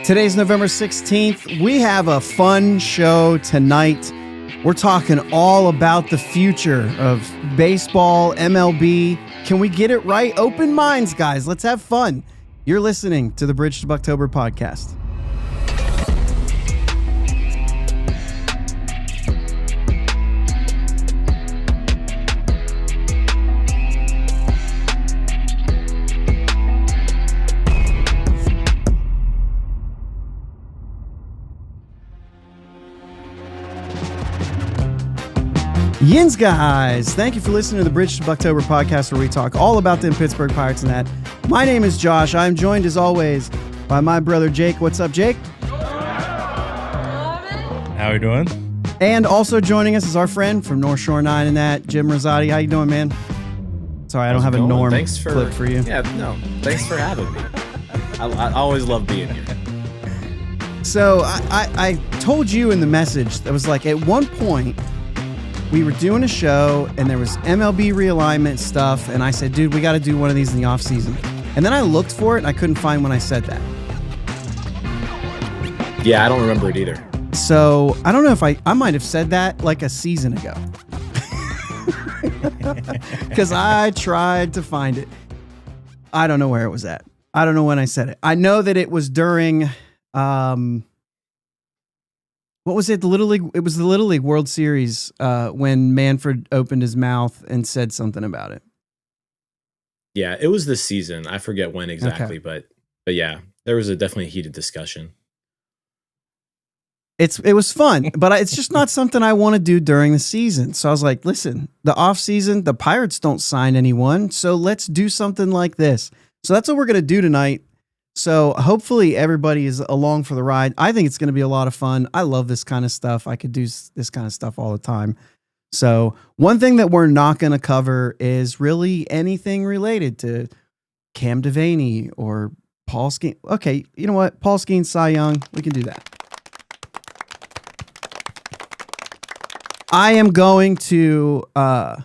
Today's November 16th. We have a fun show tonight. We're talking all about the future of baseball, MLB. Can we get it right? Open minds, guys. Let's have fun. You're listening to the Bridge to Buctober podcast. Yins, guys. Thank you for listening to the Bridge to Buctober podcast, where we talk all about the Pittsburgh Pirates and that. My name is Josh. I'm joined, as always, by my brother, Jake. What's up, Jake? How are you doing? And also joining us is our friend from North Shore 9 and that, Jim Rosati. How you doing, man? Sorry, I don't have a Norm clip for you. Yeah, no. Thanks for having me. I always love being here. So I told you in the message, that was like, at one point, we were doing a show and there was MLB realignment stuff. And I said, dude, we got to do one of these in the off season. And then I looked for it and I couldn't find when I said that. Yeah, I don't remember it either. So I don't know if I might have said that like a season ago. Because I tried to find it. I don't know where it was at. I don't know when I said it. I know that it was during, what was it? The Little League. It was the Little League World Series when Manfred opened his mouth and said something about it. Yeah, it was this season. I forget when exactly, but yeah, there was a definitely heated discussion. It was fun, but it's just not something I want to do during the season. So I was like, listen, the off season, the Pirates don't sign anyone, so let's do something like this. So that's what we're gonna do tonight. So hopefully everybody is along for the ride. I think it's going to be a lot of fun. I love this kind of stuff. I could do this kind of stuff all the time. So one thing that we're not going to cover is really anything related to Cam Devaney or Paul Skeens. Okay, you know what? Paul Skeens, Cy Young, we can do that. I am going to, we're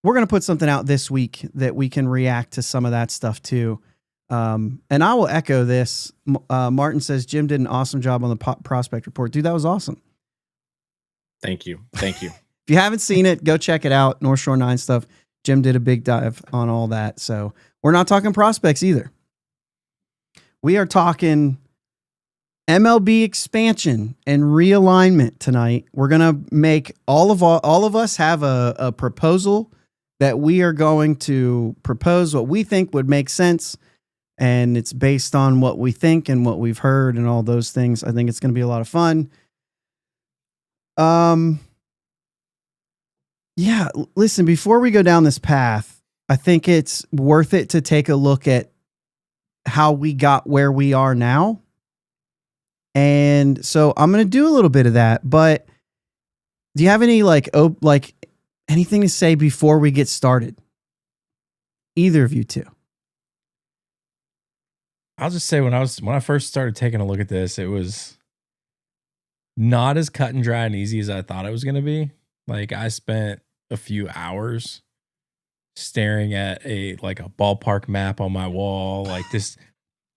going to put something out this week that we can react to some of that stuff too. And I will echo this. Martin says Jim did an awesome job on the prospect report. Dude, that was awesome. Thank you. If you haven't seen it, go check it out. North Shore 9 stuff. Jim did a big dive on all that. So we're not talking prospects either. We are talking MLB expansion and realignment tonight. We're going to make all of us have a proposal that we are going to propose what we think would make sense. And it's based on what we think and what we've heard and all those things. I think it's going to be a lot of fun. Yeah, listen, before we go down this path, I think it's worth it to take a look at how we got where we are now. And so I'm going to do a little bit of that, but do you have any anything to say before we get started? Either of you two. I'll just say when I first started taking a look at this, it was not as cut and dry and easy as I thought it was going to be. Like, I spent a few hours staring at a ballpark map on my wall,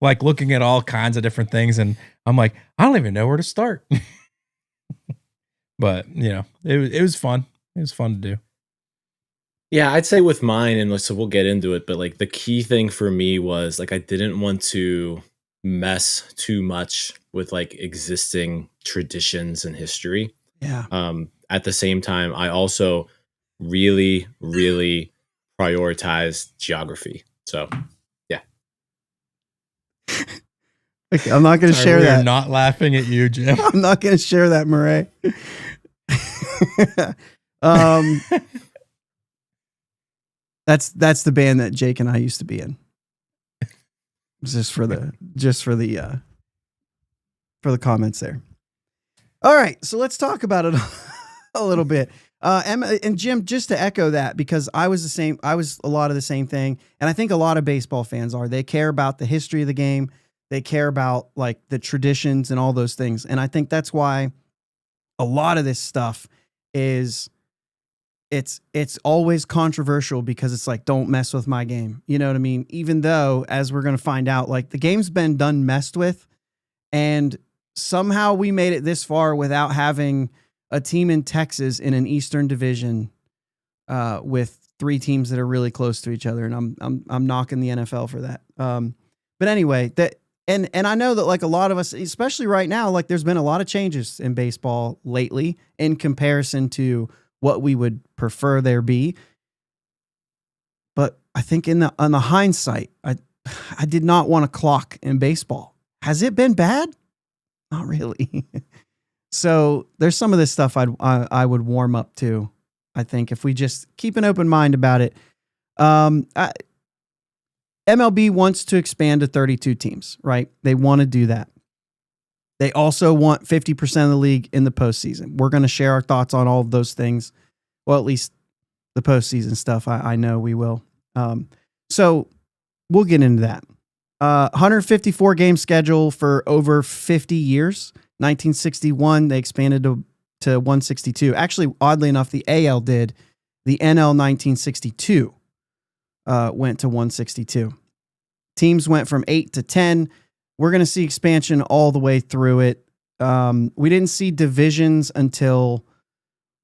like looking at all kinds of different things, and I'm like, I don't even know where to start. But it was fun. It was fun to do. Yeah, I'd say with mine, and so we'll get into it, but the key thing for me was I didn't want to mess too much with existing traditions and history. Yeah. At the same time, I also really, really prioritized geography. So, yeah. Okay, I'm not going to share that. We're not laughing at you, Jim. I'm not going to share that, Murray. That's the band that Jake and I used to be in. Just for the comments there. All right, so let's talk about it a little bit. And Jim, just to echo that, because I was a lot of the same thing, and I think a lot of baseball fans are. They care about the history of the game. They care about the traditions and all those things. And I think that's why a lot of this stuff is it's always controversial, because it's don't mess with my game. You know what I mean? Even though, as we're going to find out, the game's been done messed with, And somehow we made it this far without having a team in Texas in an Eastern division with 3 teams that are really close to each other. And I'm knocking the NFL for that. But anyway, and I know that like a lot of us, especially right now, like there's been a lot of changes in baseball lately in comparison to what we would prefer there be. But I think on the hindsight, I did not want a clock in baseball. Has it been bad? Not really. So there's some of this stuff I would warm up to. I think if we just keep an open mind about it. MLB wants to expand to 32 teams, right? They want to do that. They also want 50% of the league in the postseason. We're going to share our thoughts on all of those things. Well, at least the postseason stuff, I know we will. So we'll get into that. 154 game schedule for over 50 years. 1961, they expanded to 162. Actually, oddly enough, the AL did. The NL 1962 went to 162. Teams went from 8 to 10. We're going to see expansion all the way through it. We didn't see divisions until,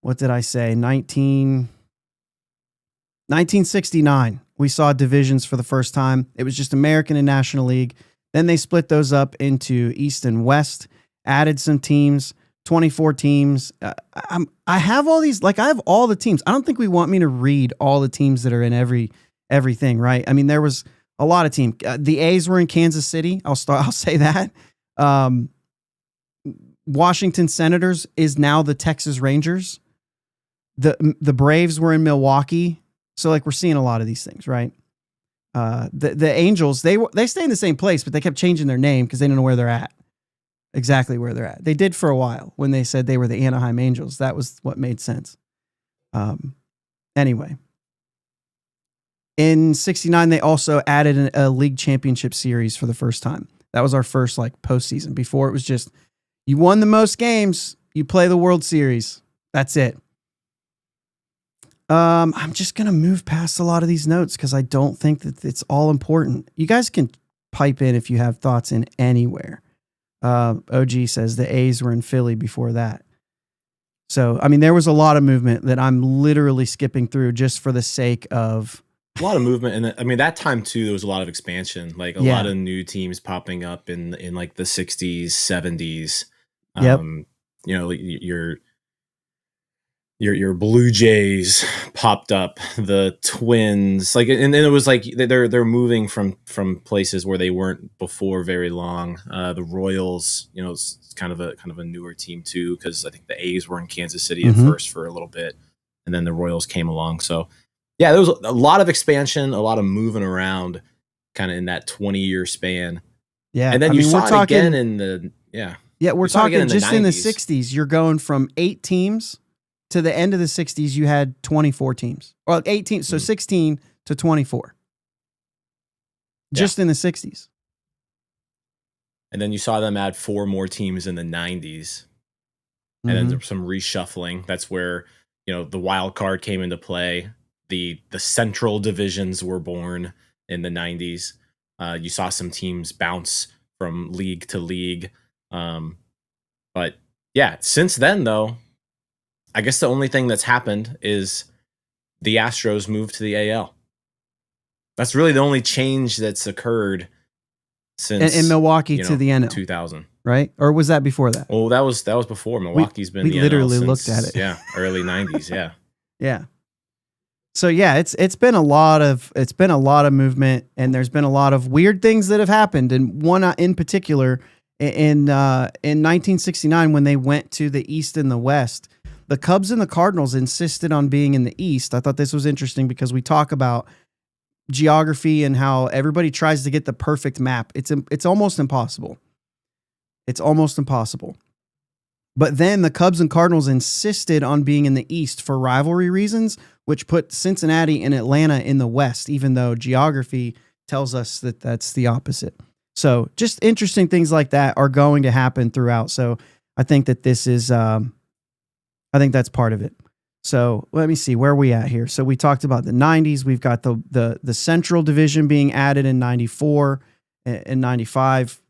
what did I say? 1969. We saw divisions for the first time. It was just American and National League. Then they split those up into East and West, added some teams, 24 teams. I have all these, like I have all the teams. I don't think we want me to read all the teams that are in everything, right? I mean, there was a lot of teams. The A's were in Kansas City. I'll say that. Washington Senators is now the Texas Rangers. The Braves were in Milwaukee. So like we're seeing a lot of these things, right? The Angels, they stay in the same place, but they kept changing their name because they didn't know where they're at. Exactly where they're at. They did for a while when they said they were the Anaheim Angels. That was what made sense. Anyway. In 69, they also added a league championship series for the first time. That was our first like postseason. Before it was just, you won the most games, you play the World Series. That's it. I'm just going to move past a lot of these notes because I don't think that it's all important. You guys can pipe in if you have thoughts in anywhere. OG says the A's were in Philly before that. So, I mean, there was a lot of movement that I'm literally skipping through just for the sake of... A lot of movement. And I mean, that time too, there was a lot of expansion, like a lot of new teams popping up in like the 60s, 70s. Yep. You know, your Blue Jays popped up, the Twins, like, and then it was like they're moving from places where they weren't before very long. The Royals, you know, it's kind of a newer team too, because I think the A's were in Kansas City at first for a little bit, and then the Royals came along. So yeah, there was a lot of expansion, a lot of moving around, kind of in that 20-year span. Yeah, and then you saw it again in the we're talking just in the 60s. You're going from 8 teams. To the end of the 60s, you had 24 teams. Or 18, so 16 to 24. Just in the 60s. And then you saw them add 4 more teams in the 90s. And then there was some reshuffling. That's where, you know, the wild card came into play. The central divisions were born in the 90s. You saw some teams bounce from league to league. But yeah, since then, though, I guess the only thing that's happened is the Astros moved to the AL. That's really the only change that's occurred since in Milwaukee to the NL 2000, right? Or was that before that? Well, that was before. Milwaukee's been we the literally NL looked at it. Yeah, early 90s. Yeah, yeah. So yeah, it's been a lot of movement, and there's been a lot of weird things that have happened, and one in particular in 1969 when they went to the East and the West. The Cubs and the Cardinals insisted on being in the East. I thought this was interesting because we talk about geography and how everybody tries to get the perfect map. It's almost impossible. It's almost impossible. But then the Cubs and Cardinals insisted on being in the East for rivalry reasons, which put Cincinnati and Atlanta in the West, even though geography tells us that that's the opposite. So just interesting things like that are going to happen throughout. So I think that this is... I think that's part of it. So let me see, where are we at here? So we talked about the 90s. We've got the Central Division being added in 94 and 95.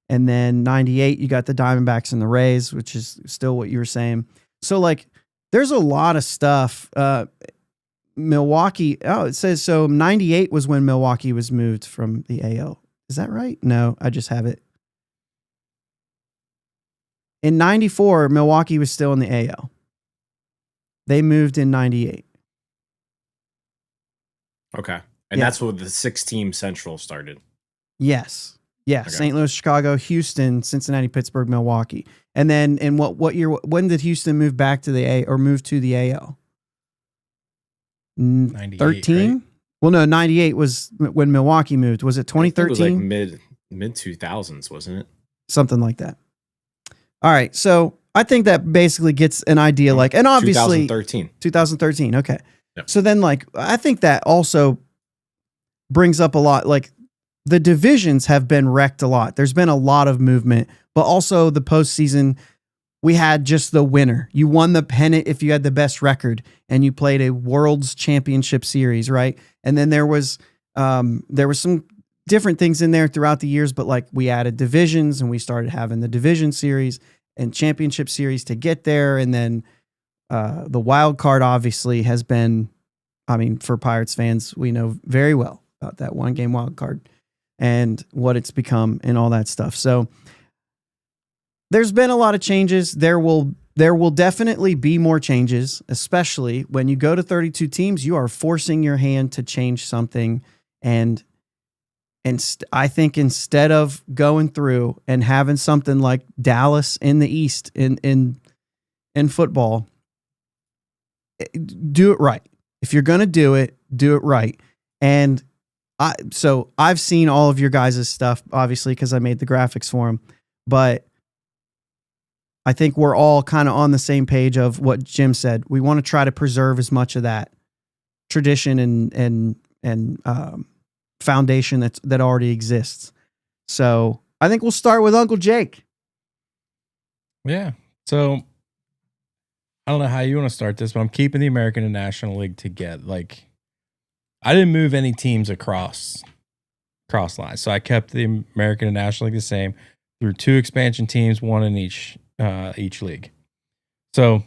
And then 98, you got the Diamondbacks and the Rays, which is still what you were saying. So like, there's a lot of stuff. Milwaukee. Oh, it says so. 98 was when Milwaukee was moved from the AL. Is that right? No, I just have it. In 94, Milwaukee was still in the AL. They moved in 98. Okay. And that's when the 6-team Central started. Yes. Yeah. Okay. St. Louis, Chicago, Houston, Cincinnati, Pittsburgh, Milwaukee. And then in what year, when did Houston move back to the A or move to the AL? 13? Right? Well, no, 98 was when Milwaukee moved. Was it 2013? It was like mid 2000s, wasn't it? Something like that. All right. So I think that basically gets an idea, like, and obviously 2013. Okay. Yep. So then, like, I think that also brings up a lot, like, the divisions have been wrecked a lot. There's been a lot of movement, but also the postseason, we had just the winner. You won the pennant if you had the best record and you played a World's Championship Series, right? And then there was some different things in there throughout the years, but like we added divisions and we started having the division series and championship series to get there. And then the wild card obviously has been, I mean, for Pirates fans, we know very well about that 1-game wild card and what it's become and all that stuff. So there's been a lot of changes. There will definitely be more changes, especially when you go to 32 teams, you are forcing your hand to change something. And I think instead of going through and having something like Dallas in the East in football, do it right. If you're going to do it right. And so I've seen all of your guys' stuff, obviously, because I made the graphics for them, but I think we're all kind of on the same page of what Jim said. We want to try to preserve as much of that tradition and foundation that already exists. So I think we'll start with Uncle Jake. Yeah. So I don't know how you want to start this, but I'm keeping the American and National League together. Like, I didn't move any teams across lines. So I kept the American and National League the same through 2 expansion teams, 1 in each league. So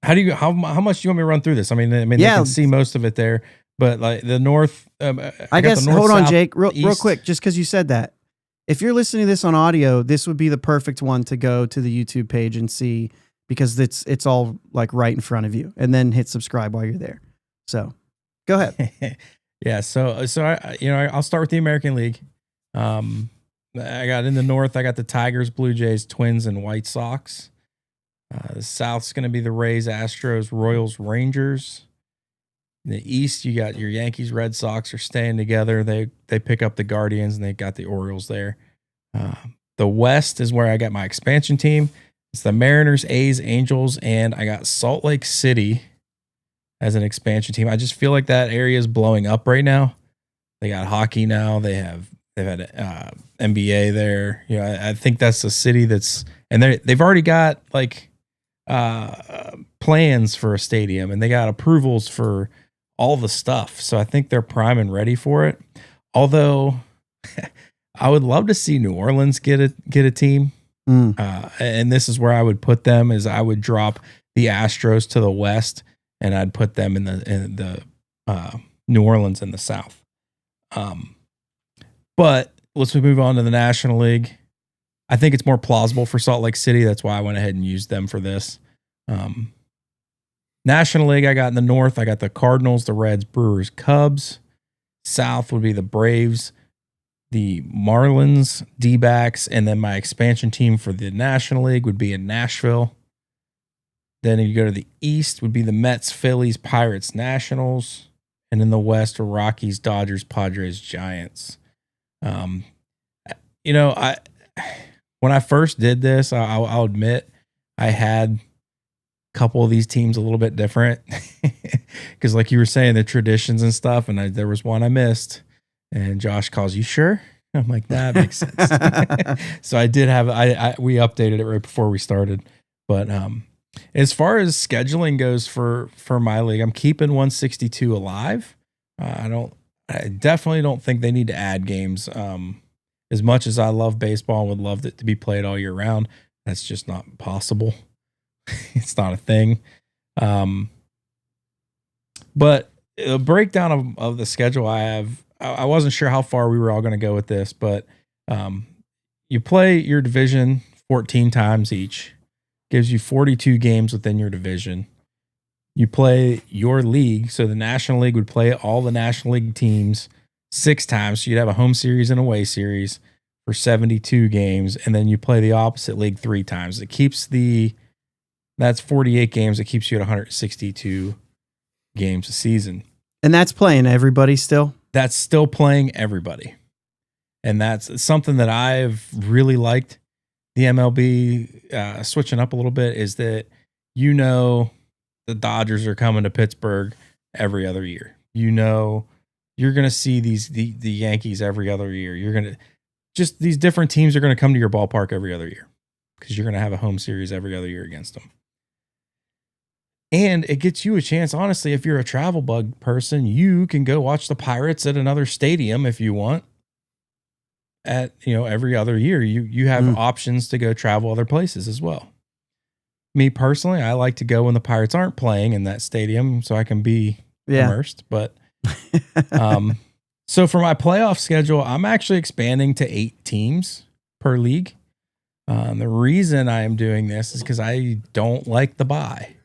how much do you want me to run through this? I mean, I can see most of it there, but like the North, I guess, hold on, Jake, real quick, just because you said that. If you're listening to this on audio, this would be the perfect one to go to the YouTube page and see, because it's all like right in front of you, and then hit subscribe while you're there. So go ahead. Yeah. So I'll start with the American League. I got in the North, I got the Tigers, Blue Jays, Twins, and White Sox. The South's going to be the Rays, Astros, Royals, Rangers. In the East, you got your Yankees, Red Sox are staying together. They pick up the Guardians, and they got the Orioles there. The West is where I got my expansion team. It's the Mariners, A's, Angels, and I got Salt Lake City as an expansion team. I just feel like that area is blowing up right now. They got hockey now. They've had NBA there. You know, I think that's a city and they've already got like plans for a stadium, and they got approvals for all the stuff. So I think they're prime and ready for it. Although I would love to see New Orleans get a team. And this is where I would put them, is I would drop the Astros to the West and I'd put them in the New Orleans in the South. But let's move on to the National League. I think it's more plausible for Salt Lake City. That's why I went ahead and used them for this. National League, I got in the North, I got the Cardinals, the Reds, Brewers, Cubs. South would be the Braves, the Marlins, D-backs, and then my expansion team for the National League would be in Nashville. Then you go to the East would be the Mets, Phillies, Pirates, Nationals. And in the West are Rockies, Dodgers, Padres, Giants. When I first did this, I'll admit I had a couple of these teams a little bit different because, like you were saying, the traditions and stuff. And there was one I missed, and Josh calls, "You sure?" I'm like, that makes sense. So I did have we updated it right before we started. But as far as scheduling goes for my league, I'm keeping 162 alive. I definitely don't think they need to add games. as much as I love baseball and would love it to be played all year round, that's just not possible. It's not a thing. But a breakdown of the schedule I have, I wasn't sure how far we were all going to go with this, but you play your division 14 times each, gives you 42 games within your division. You play your league, so the National League would play all the National League teams 6 times, so you'd have a home series and away series for 72 games, and then you play the opposite league 3 times. It keeps that's 48 games. It keeps you at 162 games a season. And that's playing everybody still? That's still playing everybody. And that's something that I've really liked the MLB switching up a little bit, is that, the Dodgers are coming to Pittsburgh every other year. You're going to see the Yankees every other year. You're going to just, these different teams are going to come to your ballpark every other year because you're going to have a home series every other year against them. And it gets you a chance, honestly, if you're a travel bug person, you can go watch the Pirates at another stadium if you want. At every other year, you have options to go travel other places as well. Me personally, I like to go when the Pirates aren't playing in that stadium so I can be immersed. But so for my playoff schedule, I'm actually expanding to 8 teams per league. The reason I am doing this is because I don't like the bye.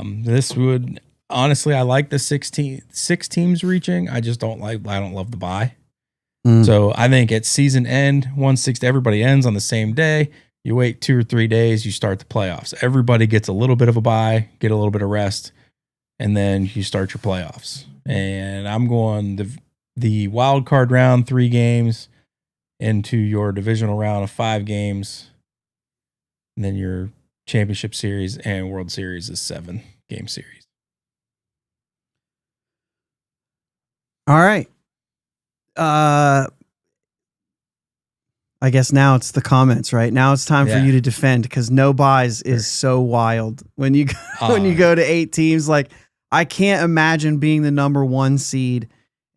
This would honestly, I like the 6 teams reaching. I don't love the bye. So I think at season end, 1/6 everybody ends on the same day. You wait 2 or 3 days, you start the playoffs. Everybody gets a little bit of a bye, get a little bit of rest, and then you start your playoffs. And I'm going the wild card round, 3 games, into your divisional round of 5 games, and then your championship series and World Series is 7-game series. All right. I guess now it's the comments, right? Now it's time for you to defend, because no buys is so wild. When you go to 8 teams, like, I can't imagine being the number 1 seed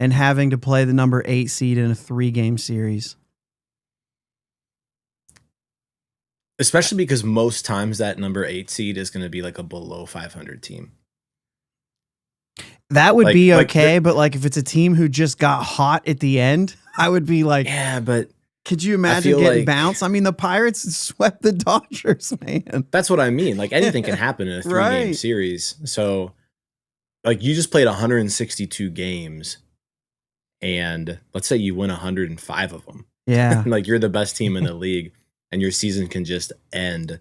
and having to play the number 8 seed in a 3-game series. Especially because most times that number 8 seed is going to be like a below 500 team. That would be okay, but like if it's a team who just got hot at the end, I would be like, yeah, but could you imagine getting bounced? I mean, the Pirates swept the Dodgers, man. That's what I mean. Like, anything can happen in a 3-game series. So, like, you just played 162 games, and let's say you win 105 of them. Yeah. Like, you're the best team in the league, and your season can just end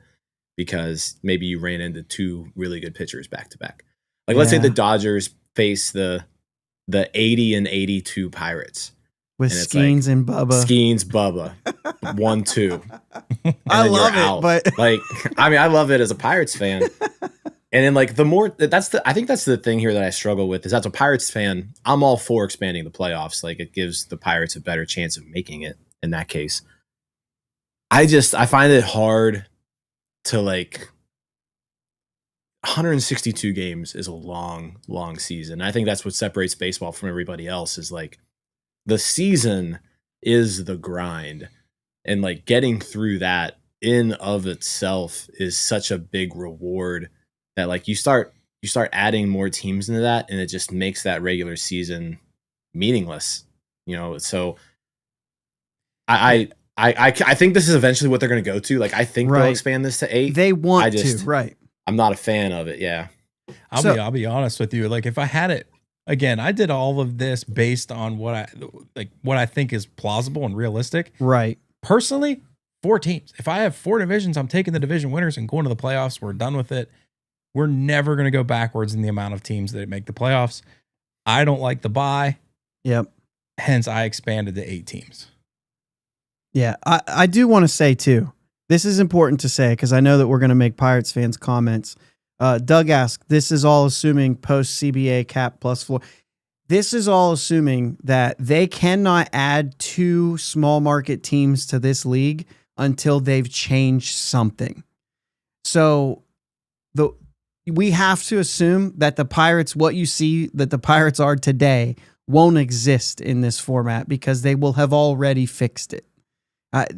because maybe you ran into 2 really good pitchers back to back. Like, let's say the Dodgers face the 80 and 82 Pirates. With Skeens and Bubba. Skeens, Bubba. 1-2. I love it, but like, I mean, I love it as a Pirates fan. And then, like, I think that's the thing here that I struggle with, is as a Pirates fan, I'm all for expanding the playoffs. Like, it gives the Pirates a better chance of making it in that case. I find it hard to, like, 162 games is a long, long season. I think that's what separates baseball from everybody else, is like, the season is the grind, and like getting through that in of itself is such a big reward that, like, you start adding more teams into that, and it just makes that regular season meaningless, So I think this is eventually what they're going to go to. Like, I think they'll expand this to 8. They want to, right? I'm not a fan of it. Yeah. I'll be honest with you. Like, if I had it, again, I did all of this based on what I think is plausible and realistic. Right. Personally, 4 teams. If I have 4 divisions, I'm taking the division winners and going to the playoffs. We're done with it. We're never going to go backwards in the amount of teams that make the playoffs. I don't like the bye. Yep. Hence, I expanded to 8 teams. Yeah. I do want to say, too, this is important to say, because I know that we're going to make Pirates fans comments. Doug asked, this is all assuming post CBA cap plus floor. This is all assuming that they cannot add 2 small market teams to this league until they've changed something. So we have to assume that the Pirates, what you see that the Pirates are today, won't exist in this format because they will have already fixed it.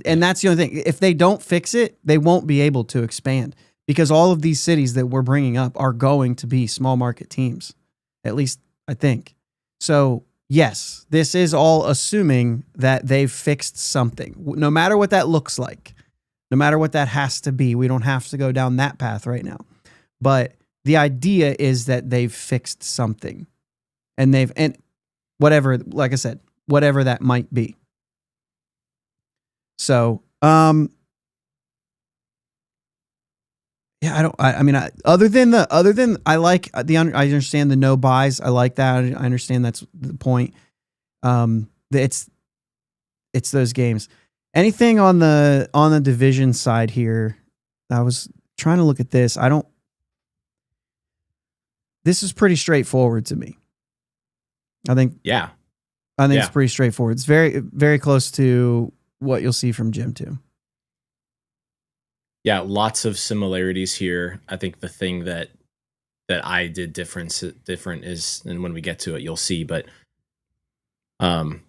And that's the only thing. If they don't fix it, they won't be able to expand because all of these cities that we're bringing up are going to be small market teams, at least I think. So yes, this is all assuming that they've fixed something, no matter what that looks like, no matter what that has to be. We don't have to go down that path right now. But the idea is that they've fixed something and whatever, like I said, whatever that might be. So, yeah, other than I understand the no buys. I like that. I understand that's the point. It's those games. Anything on the division side here? I was trying to look at this. This is pretty straightforward to me. I think it's pretty straightforward. It's very, very close to what you'll see from Jim too. Yeah, lots of similarities here. I think the thing that I did different is, and when we get to it, you'll see. But, you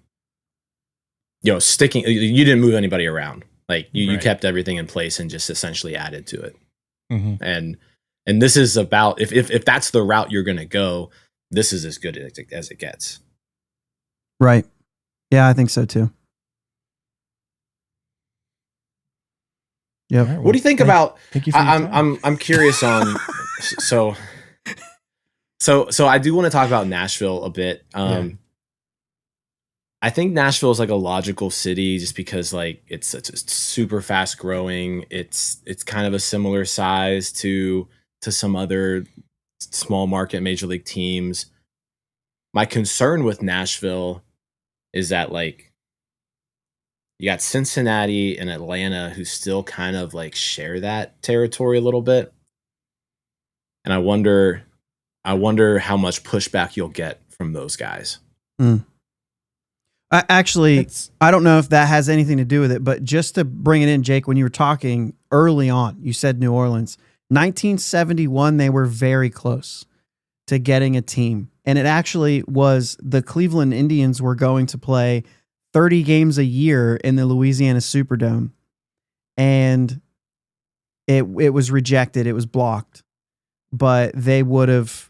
didn't move anybody around. Like you kept everything in place and just essentially added to it. Mm-hmm. And this is about if that's the route you're going to go, this is as good as it gets. Right. Yeah, I think so too. Yep. Right, well, what do you think about? I'm curious on. So I do want to talk about Nashville a bit. I think Nashville is like a logical city just because like it's super fast growing. It's kind of a similar size to some other small market major league teams. My concern with Nashville is that like you got Cincinnati and Atlanta who still kind of like share that territory a little bit. And I wonder how much pushback you'll get from those guys. I don't know if that has anything to do with it, but just to bring it in, Jake, when you were talking early on, you said New Orleans. 1971, they were very close to getting a team. And it actually was the Cleveland Indians were going to play 30 games a year in the Louisiana Superdome. And it was rejected. It was blocked. But they would have...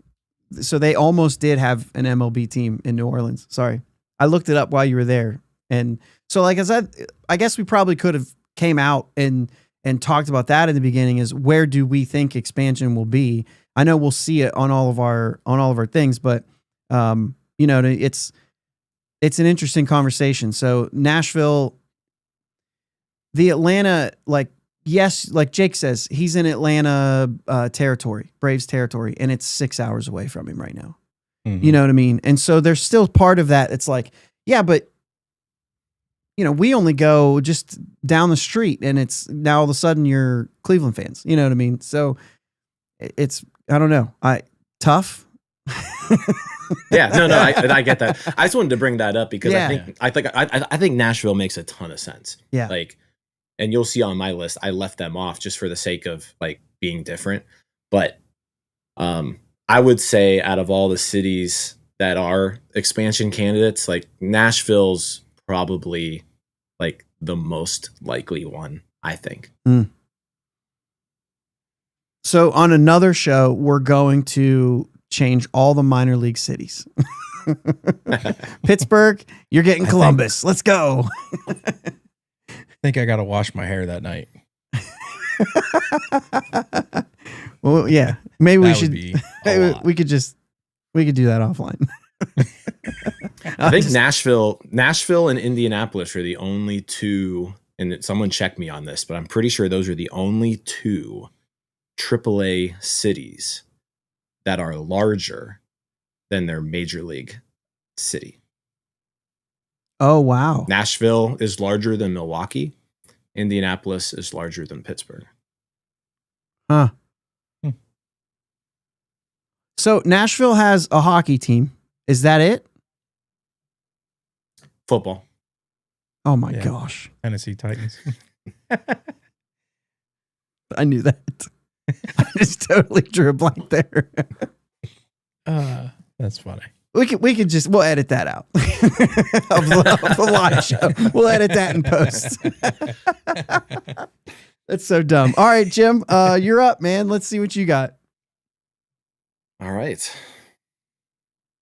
So they almost did have an MLB team in New Orleans. Sorry. I looked it up while you were there. And so like I said, I guess we probably could have came out and talked about that in the beginning is where do we think expansion will be? I know we'll see it on all of our things, but it's an interesting conversation. So Nashville, the Atlanta, yes, like Jake says, he's in Atlanta territory, Braves territory, and it's 6 hours away from him right now. Mm-hmm. You know what I mean? And so there's still part of that. It's like, yeah, but we only go just down the street and it's now all of a sudden you're Cleveland fans. You know what I mean? So it's, I don't know. Tough. Yeah, no, I get that. I just wanted to bring that up because I think Nashville makes a ton of sense. Yeah. And you'll see on my list, I left them off just for the sake of being different. But I would say out of all the cities that are expansion candidates, Nashville's probably the most likely one, I think. Mm. So on another show, we're going to change all the minor league cities. Pittsburgh, you're getting Columbus. Let's go. I think I got to wash my hair that night. Well, yeah, maybe we should. We could do that offline. I think Nashville and Indianapolis are the only two, and someone check me on this, but I'm pretty sure those are the only two AAA cities that are larger than their major league city. Oh, wow. Nashville is larger than Milwaukee. Indianapolis is larger than Pittsburgh. Huh. So Nashville has a hockey team. Is that it? Football. Oh my gosh. Tennessee Titans. I knew that. I just totally drew a blank there. That's funny. We'll edit that out of the live show. We'll edit that in post. That's so dumb. All right, Jim, you're up, man. Let's see what you got. All right.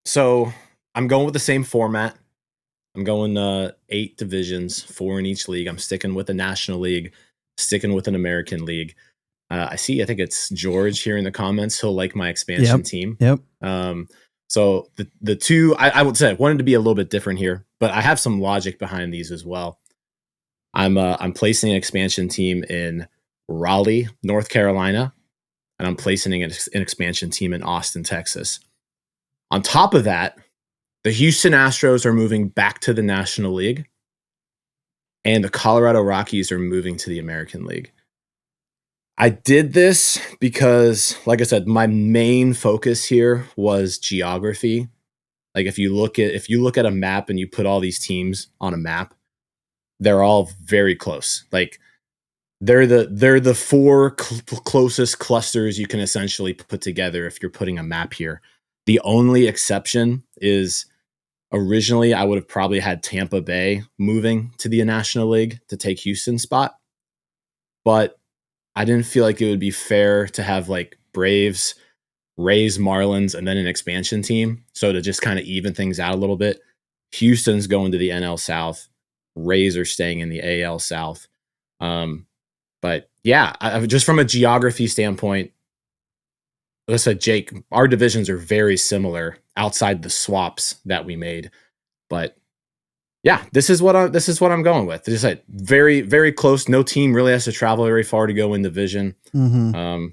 So I'm going with the same format. I'm going 8 divisions, 4 in each league. I'm sticking with the National League, sticking with an American League. I think it's George here in the comments. He'll like my expansion team. Yep. So the two, I would say I wanted to be a little bit different here, but I have some logic behind these as well. I'm placing an expansion team in Raleigh, North Carolina, and I'm placing an expansion team in Austin, Texas. On top of that, the Houston Astros are moving back to the National League, and the Colorado Rockies are moving to the American League. I did this because, like I said, my main focus here was geography. Like if you look at a map and you put all these teams on a map, they're all very close. Like they're the 4 closest clusters you can essentially put together if you're putting a map here. The only exception is originally I would have probably had Tampa Bay moving to the National League to take Houston's spot, but I didn't feel like it would be fair to have like Braves, Rays, Marlins, and then an expansion team. So to just kind of even things out a little bit, Houston's going to the NL South. Rays are staying in the AL South. But yeah, just from a geography standpoint, like I said, Jake, our divisions are very similar outside the swaps that we made. But yeah, this is what I'm going with. Just like very, very close. No team really has to travel very far to go in division. Mm-hmm.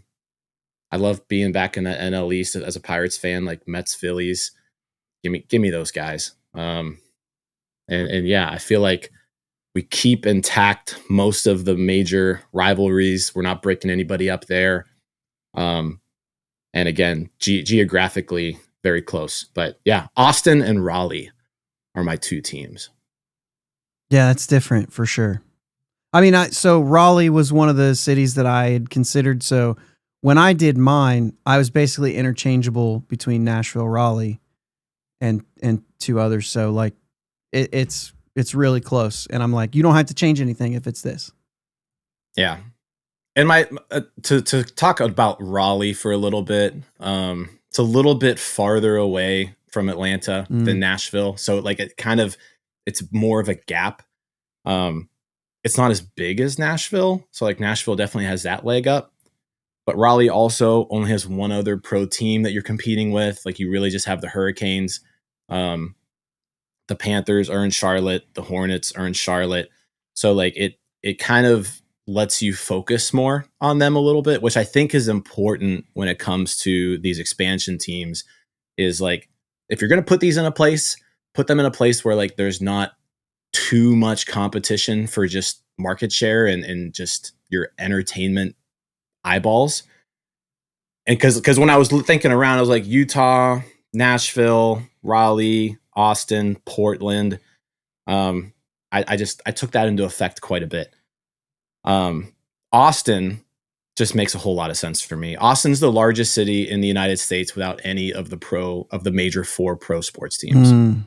I love being back in the NL East as a Pirates fan, like Mets, Phillies. Give me those guys. And yeah, I feel like we keep intact most of the major rivalries. We're not breaking anybody up there. And again, geographically very close. But yeah, Austin and Raleigh are my 2 teams. Yeah, that's different for sure. I mean, so Raleigh was one of the cities that I had considered. So when I did mine, I was basically interchangeable between Nashville, Raleigh, and 2 others. So like, it's really close. And I'm like, you don't have to change anything if it's this. Yeah. And my to talk about Raleigh for a little bit, it's a little bit farther away from Atlanta than Nashville. So like it's more of a gap. It's not as big as Nashville. So like Nashville definitely has that leg up. But Raleigh also only has one other pro team that you're competing with. Like you really just have the Hurricanes. The Panthers are in Charlotte. The Hornets are in Charlotte. So like it kind of lets you focus more on them a little bit, which I think is important when it comes to these expansion teams. Is like, if you're going to put these in a place, put them in a place where like there's not too much competition for just market share and just your entertainment eyeballs. And because when I was thinking around, I was like Utah, Nashville, Raleigh, Austin, Portland. I took that into effect quite a bit. Austin just makes a whole lot of sense for me. Austin's the largest city in the United States without any of the major 4 pro sports teams.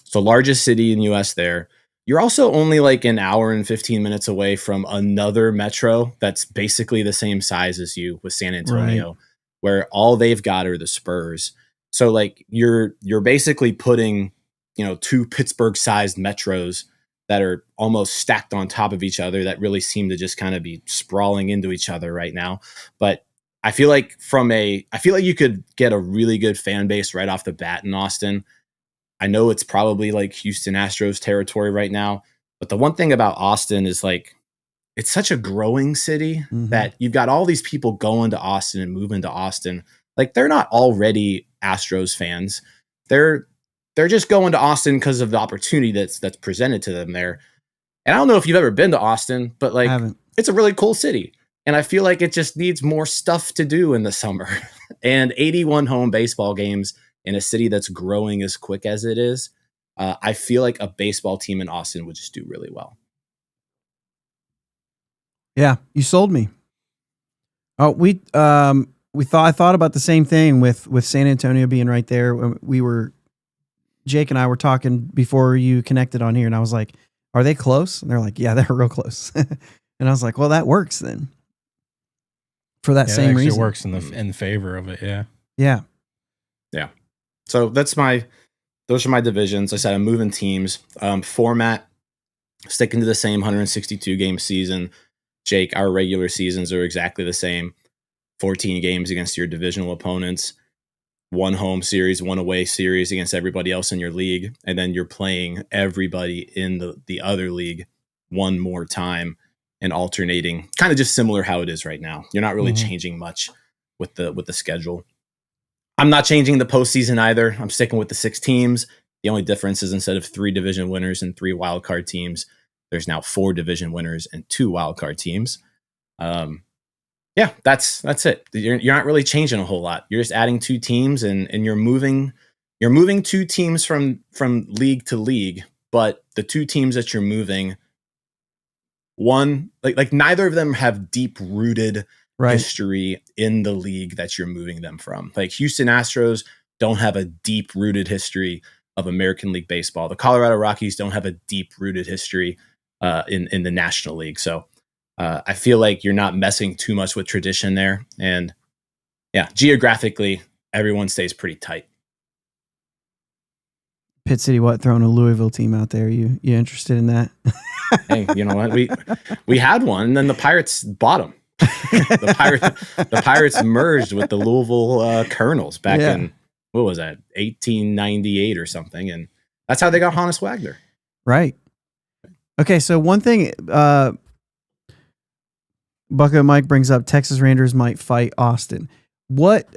So largest city in the US there. You're also only like an hour and 15 minutes away from another metro that's basically the same size as you with San Antonio, where all they've got are the Spurs. So like you're basically putting, 2 Pittsburgh-sized metros that are almost stacked on top of each other that really seem to just kind of be sprawling into each other right now. But I feel like you could get a really good fan base right off the bat in Austin. I know it's probably like Houston Astros territory right now, but the one thing about Austin is like, it's such a growing city that you've got all these people going to Austin and moving to Austin. Like they're not already Astros fans. They're just going to Austin because of the opportunity that's presented to them there. And I don't know if you've ever been to Austin, but like it's a really cool city. And I feel like it just needs more stuff to do in the summer. And 81 home baseball games in a city that's growing as quick as it is, I feel like a baseball team in Austin would just do really well. Yeah, you sold me. Oh, I thought about the same thing with San Antonio being right there. We were Jake and I were talking before you connected on here, and I was like, "Are they close?" And they're like, "Yeah, they're real close." And I was like, "Well, that works then." For that same reason, it works in favor of it. Yeah. Yeah. Yeah. So those are my divisions. Like I said, I'm moving teams. Format, sticking to the same 162 game season. Jake, our regular seasons are exactly the same. 14 games against your divisional opponents, 1 home series, 1 away series against everybody else in your league. And then you're playing everybody in the other league one more time and alternating, kind of just similar how it is right now. You're not really changing much with the schedule. I'm not changing the postseason either. I'm sticking with the 6 teams. The only difference is instead of 3 division winners and 3 wildcard teams, there's now 4 division winners and 2 wildcard teams. Yeah, that's it. You're not really changing a whole lot. You're just adding 2 teams and you're moving 2 teams from league to league, but the 2 teams that you're moving, one, like neither of them have deep rooted history in the league that you're moving them from. Like Houston Astros don't have a deep rooted history of American League Baseball. The Colorado Rockies don't have a deep rooted history in the National League. So I feel like you're not messing too much with tradition there. And yeah, geographically, everyone stays pretty tight. Pitt City, throwing a Louisville team out there? You interested in that? Hey, you know what? We had one, and then the Pirates bought them. the Pirates merged with the Louisville Colonels back in, what was that, 1898 or something, and that's how they got Honus Wagner. Right. Okay, so one thing Bucko Mike brings up, Texas Rangers might fight Austin.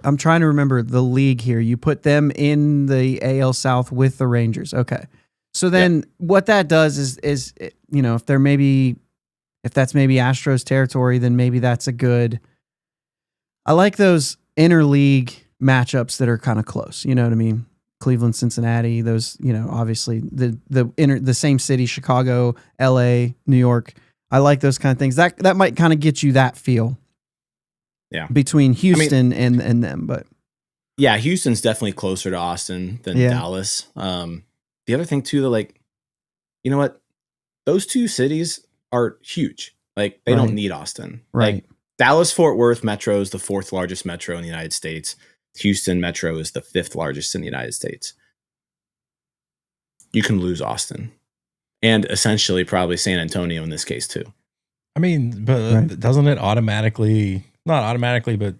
I'm trying to remember the league here. You put them in the AL South with the Rangers. Okay. So then what that does is if that's maybe Astros territory, then maybe that's a good, I like those interleague matchups that are kind of close. You know what I mean? Cleveland, Cincinnati, those, obviously the same city, Chicago, LA, New York. I like those kind of things. That might kind of get you that feel. Yeah. Between Houston and them, but yeah, Houston's definitely closer to Austin than Dallas. The other thing too, that you know what? Those 2 cities are huge. Like they don't need Austin. Right. Like Dallas Fort Worth Metro is the 4th largest metro in the United States. Houston Metro is the 5th largest in the United States. You can lose Austin. And essentially probably San Antonio in this case too. I mean, but doesn't it automatically, not automatically, but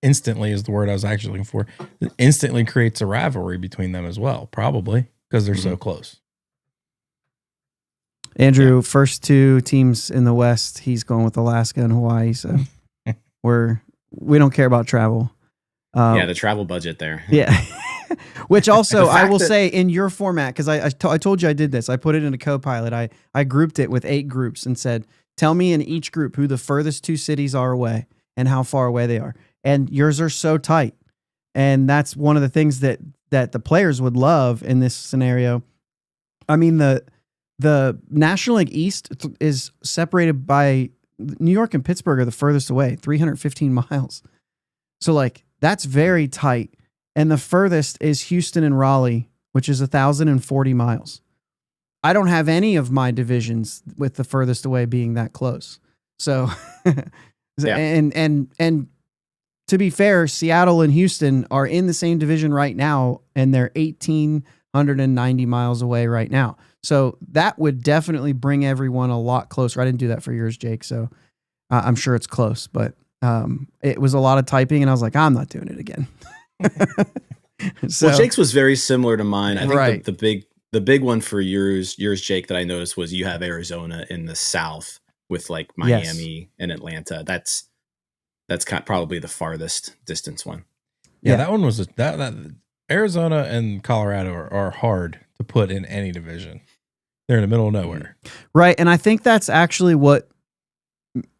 instantly is the word I was actually looking for. It instantly creates a rivalry between them as well, probably because they're so close. Andrew, first 2 teams in the West, he's going with Alaska and Hawaii. So we don't care about travel. The travel budget there. Yeah. Which also, I will say in your format, because I told you I did this. I put it in a Copilot. I grouped it with 8 groups and said, tell me in each group who the furthest 2 cities are away and how far away they are. And yours are so tight. And that's one of the things that the players would love in this scenario. I mean, the National League East is separated by New York and Pittsburgh are the furthest away, 315 miles. So that's very tight. And the furthest is Houston and Raleigh, which is 1,040 miles. I don't have any of my divisions with the furthest away being that close. So, and to be fair, Seattle and Houston are in the same division right now, and they're 1,890 miles away right now. So that would definitely bring everyone a lot closer. I didn't do that for yours, Jake, so I'm sure it's close, but it was a lot of typing, and I was like, I'm not doing it again. Well, Jake's was very similar to mine. I think the big one for yours, Jake, that I noticed was you have Arizona in the South with Miami and Atlanta. That's probably the farthest distance one. Yeah, that one was that Arizona and Colorado are hard to put in any division. They're in the middle of nowhere. Right. And I think that's actually what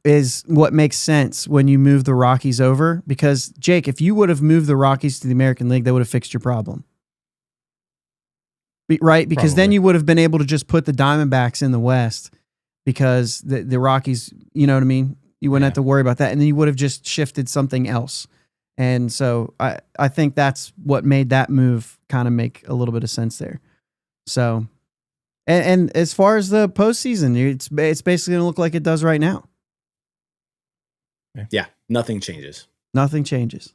makes sense when you move the Rockies over, because Jake, if you would have moved the Rockies to the American League, that would have fixed your problem. Right? Because then you would have been able to just put the Diamondbacks in the West, because the Rockies, you know what I mean? You wouldn't have to worry about that. And then you would have just shifted something else. And so I think that's what made that move kind of make a little bit of sense there. So, and as far as the postseason, it's basically going to look like it does right now. Yeah, nothing changes. Nothing changes.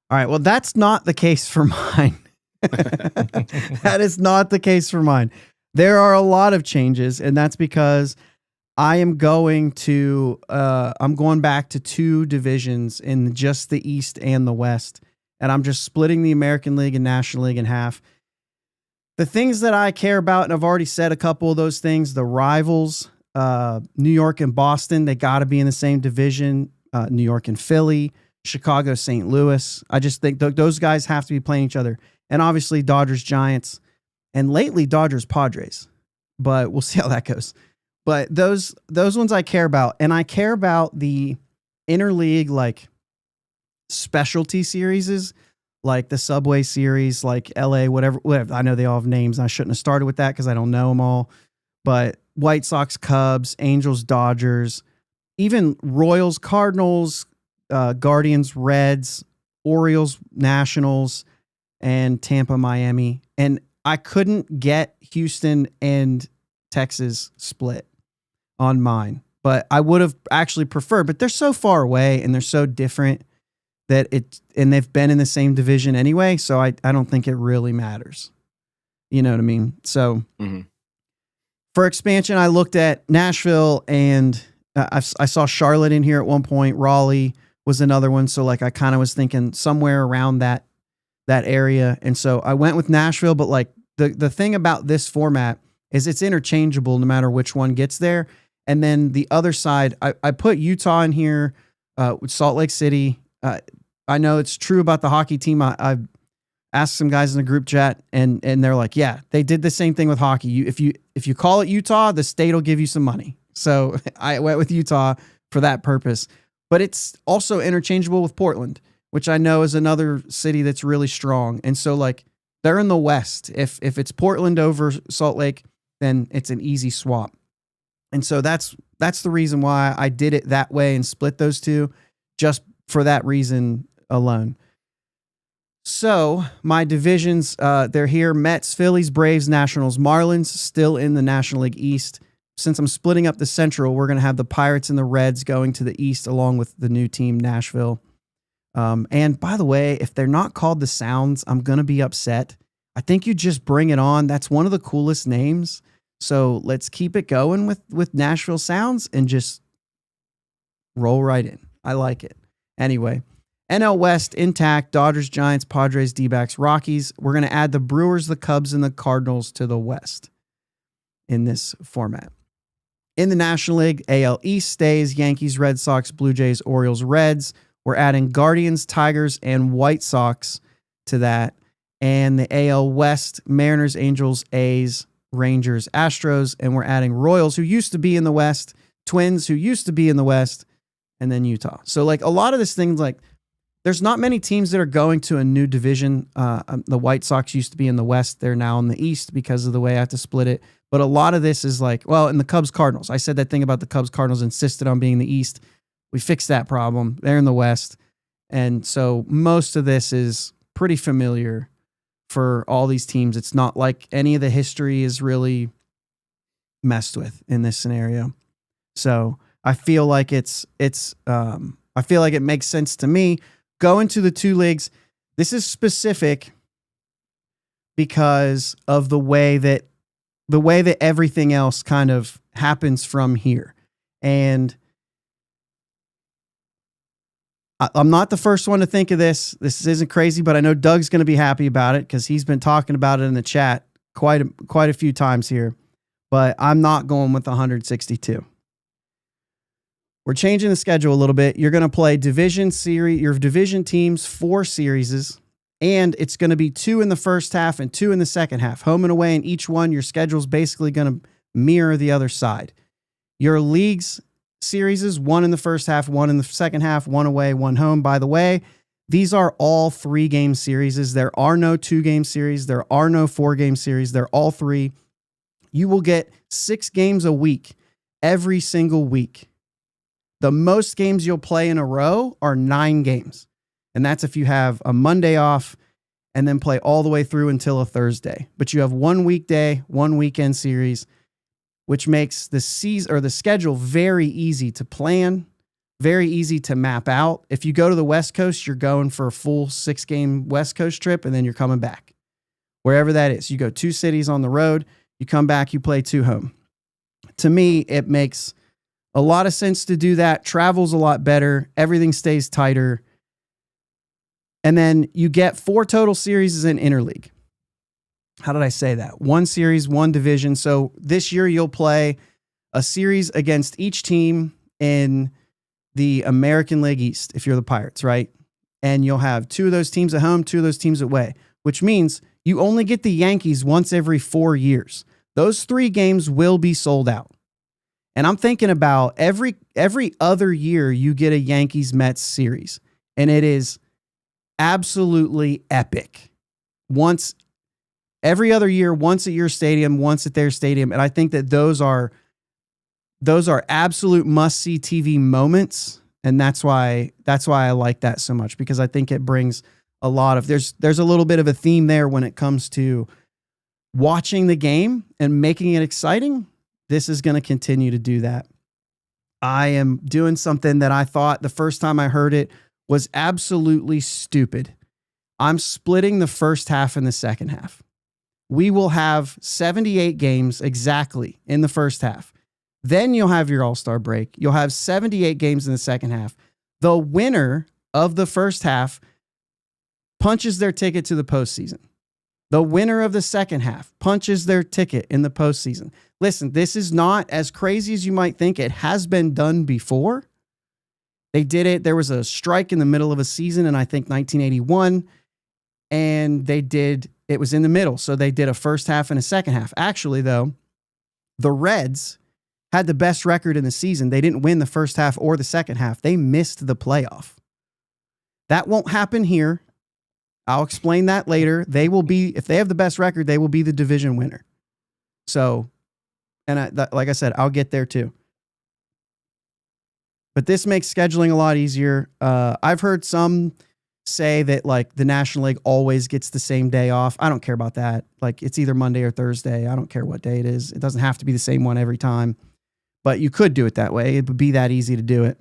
All right. Well, that's not the case for mine. That is not the case for mine. There are a lot of changes, and that's because I am going to I'm going back to 2 divisions in just the East and the West, and I'm just splitting the American League and National League in half. The things that I care about, and I've already said a couple of those things, the rivals, New York and Boston, they got to be in the same division. New York and Philly, Chicago, St. Louis. I just think those guys have to be playing each other. And obviously Dodgers, Giants, and lately Dodgers, Padres. But we'll see how that goes. But those ones I care about. And I care about the interleague, like specialty series, like the Subway Series, like LA, whatever. I know they all have names. I shouldn't have started with that because I don't know them all. But White Sox, Cubs, Angels, Dodgers, even Royals, Cardinals, Guardians, Reds, Orioles, Nationals, and Tampa, Miami. And I couldn't get Houston and Texas split on mine, but I would have actually preferred, but they're so far away and they're so different that and they've been in the same division anyway. So I don't think it really matters. You know what I mean? So for expansion, I looked at Nashville and I saw Charlotte in here at one point. Raleigh was another one. So like I kind of was thinking somewhere around that area. And so I went with Nashville, but like the thing about this format is it's interchangeable no matter which one gets there. And then the other side, I put Utah in here, with Salt Lake City. I know it's true about the hockey team. I asked some guys in the group chat and they're like, yeah, they did the same thing with hockey. If you call it Utah, the state will give you some money. So I went with Utah for that purpose, but it's also interchangeable with Portland, which I know is another city that's really strong. And so like they're in the West. If it's Portland over Salt Lake, then it's an easy swap. And so that's the reason why I did it that way and split those two, just for that reason alone. So my divisions, they're here: Mets, Phillies, Braves, Nationals, Marlins, still in the National League East. Since I'm splitting up the Central, we're going to have the Pirates and the Reds going to the East along with the new team, Nashville. And by the way, if they're not called the Sounds, I'm going to be upset. I think you just bring it on. That's one of the coolest names. So let's keep it going with Nashville Sounds and just roll right in. I like it. Anyway, NL West intact: Dodgers, Giants, Padres, D-backs, Rockies. We're going to add the Brewers, the Cubs, and the Cardinals to the West in this format. In the National League, AL East stays: Yankees, Red Sox, Blue Jays, Orioles, Reds. We're adding Guardians, Tigers, and White Sox to that. And the AL West: Mariners, Angels, A's, Rangers, Astros. And we're adding Royals, who used to be in the West, Twins, who used to be in the West, and then Utah. So like a lot of this things, like there's not many teams that are going to a new division. The White Sox used to be in the West. They're now in the East because of the way I have to split it. But a lot of this is like, well, in the Cubs Cardinals, I said that thing about the Cubs Cardinals insisted on being the East. We fixed that problem. They're in the West. And so most of this is pretty familiar for all these teams. It's not like any of the history is really messed with in this scenario. So I feel like I feel like it makes sense to me. Go into the 2 leagues. This is specific because of the way that everything else kind of happens from here. And I'm not the first one to think of this. This isn't crazy, but I know Doug's going to be happy about it because he's been talking about it in the chat quite a few times here. But I'm not going with 162. We're changing the schedule a little bit. You're going to play your division teams 4 series, and it's going to be 2 in the first half and 2 in the second half. Home and away in each one. Your schedule's basically going to mirror the other side. Your leagues series, 1 in the first half, 1 in the second half, 1 away, 1 home. By the way, these are all 3-game series. There are no 2-game series. There are no 4-game series. They're all 3. You will get 6 games a week every single week. The most games you'll play in a row are 9 games. And that's if you have a Monday off and then play all the way through until a Thursday. But you have 1 weekday, 1 weekend series, which makes the season or the schedule very easy to plan, very easy to map out. If you go to the West Coast, you're going for a full 6-game West Coast trip, and then you're coming back. Wherever that is, you go 2 cities on the road, you come back, you play 2 home. To me, it makes a lot of sense to do that. Travel's a lot better. Everything stays tighter. And then you get 4 total series in interleague. How did I say that? 1 series, 1 division. So this year you'll play a series against each team in the American League East, if you're the Pirates, right? And you'll have 2 of those teams at home, 2 of those teams away, which means you only get the Yankees once every 4 years. Those 3 games will be sold out. And I'm thinking about every other year you get a Yankees-Mets series, and it is absolutely epic. Once every other year, once at your stadium, once at their stadium, and I think that those are absolute must-see TV moments, and that's why I like that so much, because I think it brings a lot of there's a little bit of a theme there when it comes to watching the game and making it exciting. This is going to continue to do that. I am doing something that I thought the first time I heard it was absolutely stupid. I'm splitting the first half and the second half. We will have 78 games exactly in the first half. Then you'll have your All-Star break. You'll have 78 games in the second half. The winner of the first half punches their ticket to the postseason. The winner of the second half punches their ticket in the postseason. Listen, this is not as crazy as you might think. It has been done before. They did it. There was a strike in the middle of a season in, I think, 1981, and it was in the middle. So they did a first half and a second half. Actually, though, the Reds had the best record in the season. They didn't win the first half or the second half. They missed the playoff. That won't happen here. I'll explain that later. They will be, if they have the best record, they will be the division winner. So, and like I said, I'll get there too. But this makes scheduling a lot easier. I've heard some say that like the National League always gets the same day off. I don't care about that. Like it's either Monday or Thursday. I don't care what day it is. It doesn't have to be the same one every time, but you could do it that way. It would be that easy to do it.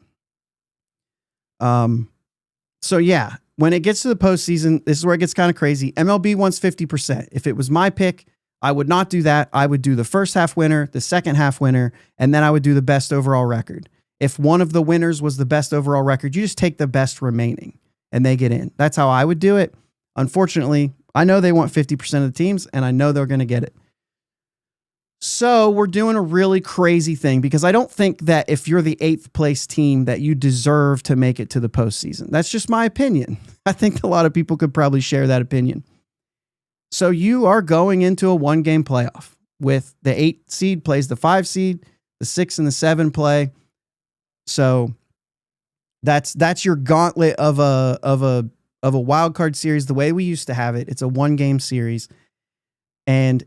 So yeah, when it gets to the postseason, this is where it gets kind of crazy. MLB wants 50%. If it was my pick, I would not do that. I would do the first half winner, the second half winner, and then I would do the best overall record. If one of the winners was the best overall record, you just take the best remaining and they get in. That's how I would do it. Unfortunately, I know they want 50% of the teams, and I know they're going to get it. So we're doing a really crazy thing, because I don't think that if you're the 8th place team that you deserve to make it to the postseason. That's just my opinion. I think a lot of people could probably share that opinion. So you are going into a 1-game playoff with the 8 seed plays the 5 seed, the 6 and the 7 play. So that's your gauntlet of a wild card series the way we used to have it. It's a 1-game series. And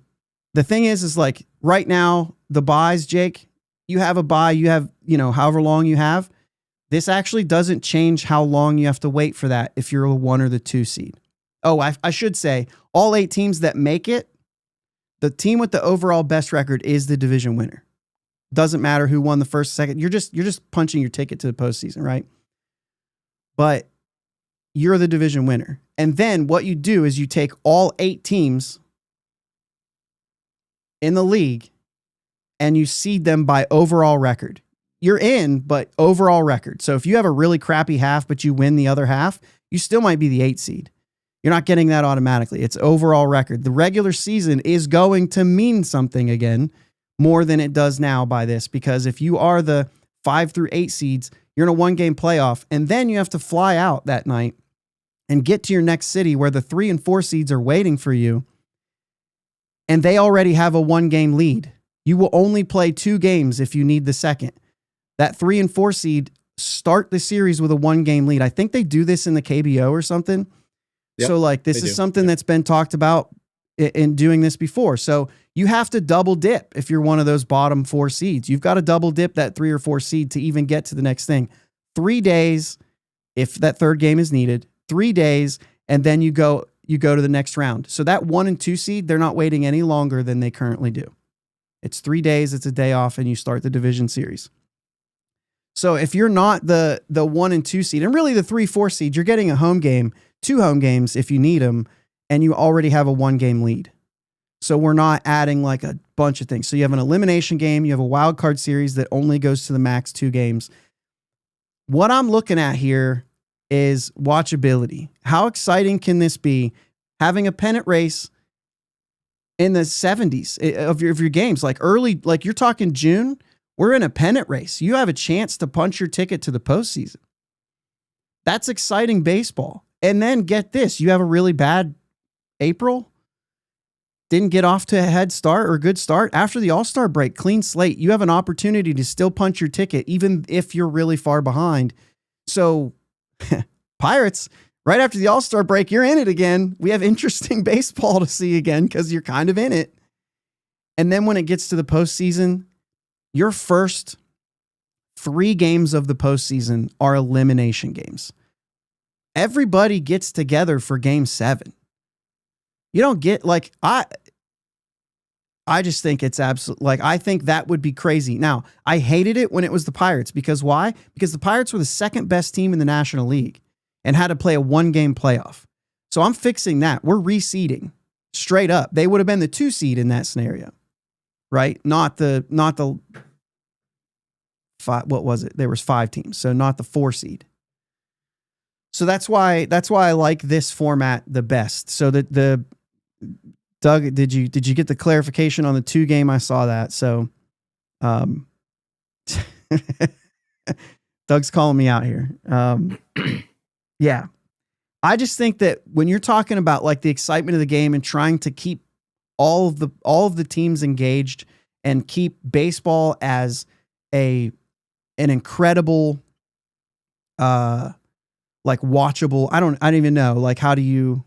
the thing is like right now, the buys, Jake, you have a buy, you have, however long you have. This actually doesn't change how long you have to wait for that if you're a 1 or the 2 seed. Oh, I should say all 8 teams that make it, the team with the overall best record is the division winner. Doesn't matter who won the first, second. You're just punching your ticket to the postseason, right? But you're the division winner. And then what you do is you take all 8 teams in the league and you seed them by overall record. You're in, but overall record. So if you have a really crappy half, but you win the other half, you still might be the 8 seed. You're not getting that automatically. It's overall record. The regular season is going to mean something again more than it does now by this, because if you are the 5 through 8 seeds, you're in a 1-game playoff, and then you have to fly out that night and get to your next city where the 3 and 4 seeds are waiting for you, and they already have a 1-game lead. You will only play 2 games if you need the second. That 3 and 4 seed start the series with a 1-game lead. I think they do this in the KBO or something. Yep, so like this is something that's been talked about in doing this before. So you have to double dip if you're one of those bottom 4 seeds. You've got to double dip that 3 or 4 seed to even get to the next thing. 3 days, if that third game is needed, 3 days, and then you go you go to the next round. So that 1 and 2 seed, they're not waiting any longer than they currently do. It's 3 days, it's a day off, and you start the division series. So if you're not the 1 and 2 seed, and really the 3-4 seed, you're getting a home game, 2 home games if you need them, and you already have a 1-game lead. So we're not adding like a bunch of things. So you have an elimination game, you have a wild card series that only goes to the max 2 games. What I'm looking at here is watchability. How exciting can this be? Having a pennant race in the 70s of your games, like early, like you're talking June, we're in a pennant race. You have a chance to punch your ticket to the postseason. That's exciting baseball. And then get this, you have a really bad April, didn't get off to a head start or a good start. After the All-Star break, clean slate, you have an opportunity to still punch your ticket, even if you're really far behind. So Pirates, right after the All-Star break, you're in it again. We have interesting baseball to see again because you're kind of in it. And then when it gets to the postseason, your first 3 games of the postseason are elimination games. Everybody gets together for game 7. You don't get like, I just think it's absolute. Like, I think that would be crazy. Now, I hated it when it was the Pirates because why? Because the Pirates were the second best team in the National League and had to play a 1-game playoff. So I'm fixing that. We're reseeding straight up. They would have been the 2 seed in that scenario, right? Not the 5. What was it? There was 5 teams. So not the 4 seed. So that's why I like this format the best. So that the Doug, did you get the clarification on the 2 game? I saw that. So, Doug's calling me out here. Yeah, I just think that when you're talking about like the excitement of the game and trying to keep all of the teams engaged and keep baseball as an incredible, like watchable. I don't even know. Like, how do you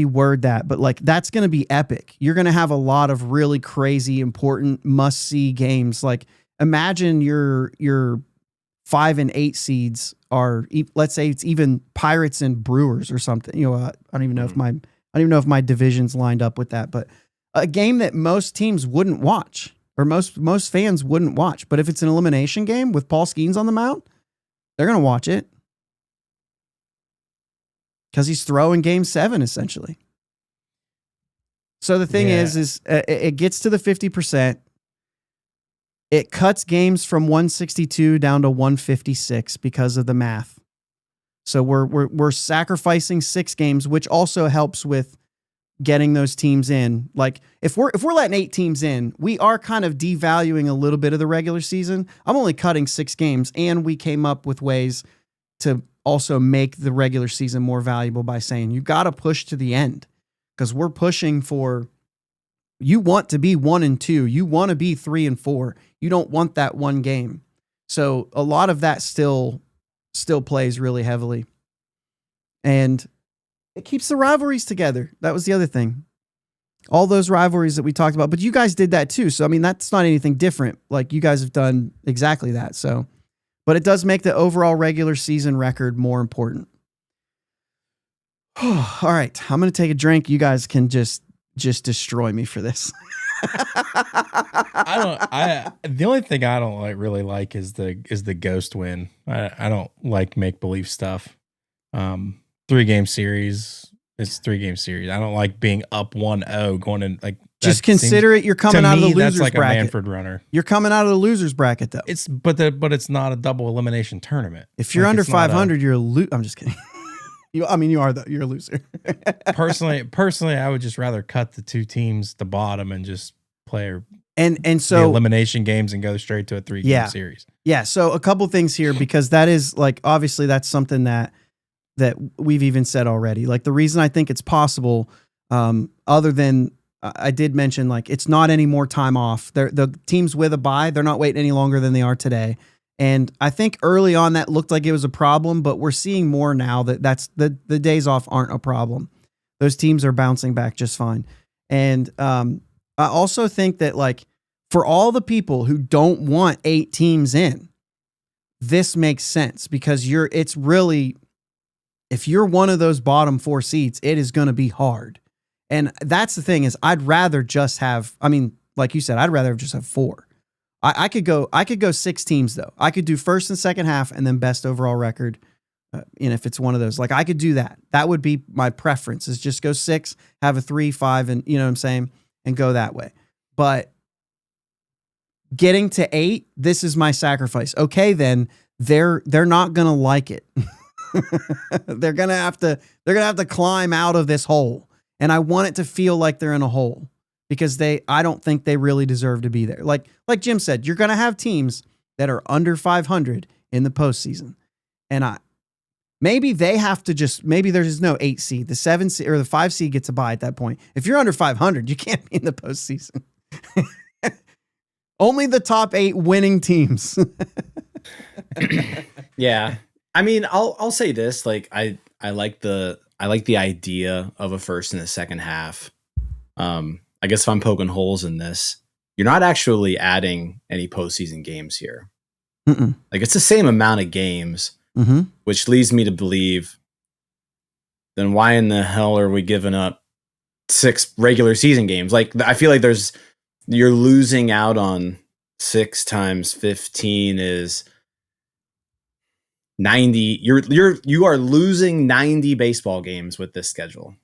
word that? But like, that's going to be epic. You're going to have a lot of really crazy, important, must see games. Like, imagine your 5 and 8 seeds are, let's say it's even Pirates and Brewers or something. You know, I don't even know if my division's lined up with that, but a game that most teams wouldn't watch or most fans wouldn't watch. But if it's an elimination game with Paul Skeens on the mound, they're going to watch it. Because he's throwing game 7, essentially. So the thing is it gets to the 50%. It cuts games from 162 down to 156 because of the math. So we're sacrificing 6 games, which also helps with getting those teams in. Like if we're letting 8 teams in, we are kind of devaluing a little bit of the regular season. I'm only cutting 6 games, and we came up with ways to also make the regular season more valuable by saying you got to push to the end because we're pushing for, you want to be 1 and 2. You want to be 3 and 4. You don't want that 1 game. So a lot of that still plays really heavily, and it keeps the rivalries together. That was the other thing. All those rivalries that we talked about, but you guys did that too. So, I mean, that's not anything different. Like, you guys have done exactly that. So, but it does make the overall regular season record more important. All right. I'm going to take a drink. You guys can just destroy me for this. The only thing I don't really like is the ghost win. I don't like make believe stuff. 3-game series. It's 3-game series. I don't like being up 1-0 going in like. Just consider it. You're coming out of the losers that's like bracket. A Manfred runner. You're coming out of the losers bracket though. But it's not a double elimination tournament. If you're under 500, you're a loser. I'm just kidding. You're a loser. Personally, I would just rather cut the 2 teams, the bottom, and just play and so the elimination games and go straight to a 3-game series. Yeah. So a couple things here, because that is like, obviously that's something that we've even said already. Like, the reason I think it's possible, other than I did mention, like, it's not any more time off. The teams with a bye, they're not waiting any longer than they are today. And I think early on that looked like it was a problem, but we're seeing more now that's the days off aren't a problem. Those teams are bouncing back just fine. And I also think that, like, for all the people who don't want 8 teams in, this makes sense because it's if you're one of those bottom 4 seeds, it is going to be hard. And that's the thing is I'd rather just have, I mean, like you said, I'd rather just have 4. I could go 6 teams though. I could do first and second half and then best overall record. If it's one of those, like I could do that. That would be my preference is just go 6, have a 3, 5, and you know what I'm saying? And go that way. But getting to 8, this is my sacrifice. Okay, then they're not going to like it. They're going to have to climb out of this hole. And I want it to feel like they're in a hole because I don't think they really deserve to be there. Like Jim said, you're going to have teams that are under 500 in the postseason. And maybe they have to maybe there's no 8 seed, the 7 seed or the 5 seed gets a bye at that point. If you're under 500, you can't be in the postseason. Only the top 8 winning teams. Yeah. I mean, I'll say this, like I like the idea of a first and a second half. I guess if I'm poking holes in this, you're not actually adding any postseason games here. Mm-mm. Like it's the same amount of games, which leads me to believe, then why in the hell are we giving up 6 regular season games? Like I feel like you're losing out on 6 times 15 is 90. You are losing 90 baseball games with this schedule.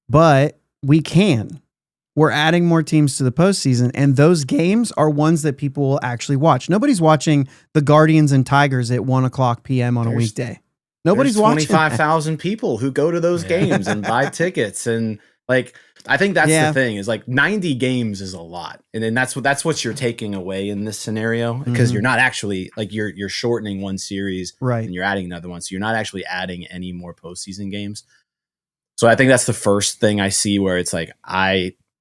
But we're adding more teams to the postseason, and those games are ones that people will actually watch. Nobody's watching the Guardians and Tigers at 1:00 p.m. on a weekday. Nobody's watching 25,000 people who go to those games and buy tickets. And like, I think that's the thing is like 90 games is a lot. And then that's what you're taking away in this scenario because you're not actually like you're shortening one series right, and you're adding another one. So you're not actually adding any more postseason games. So I think that's the first thing I see where it's like,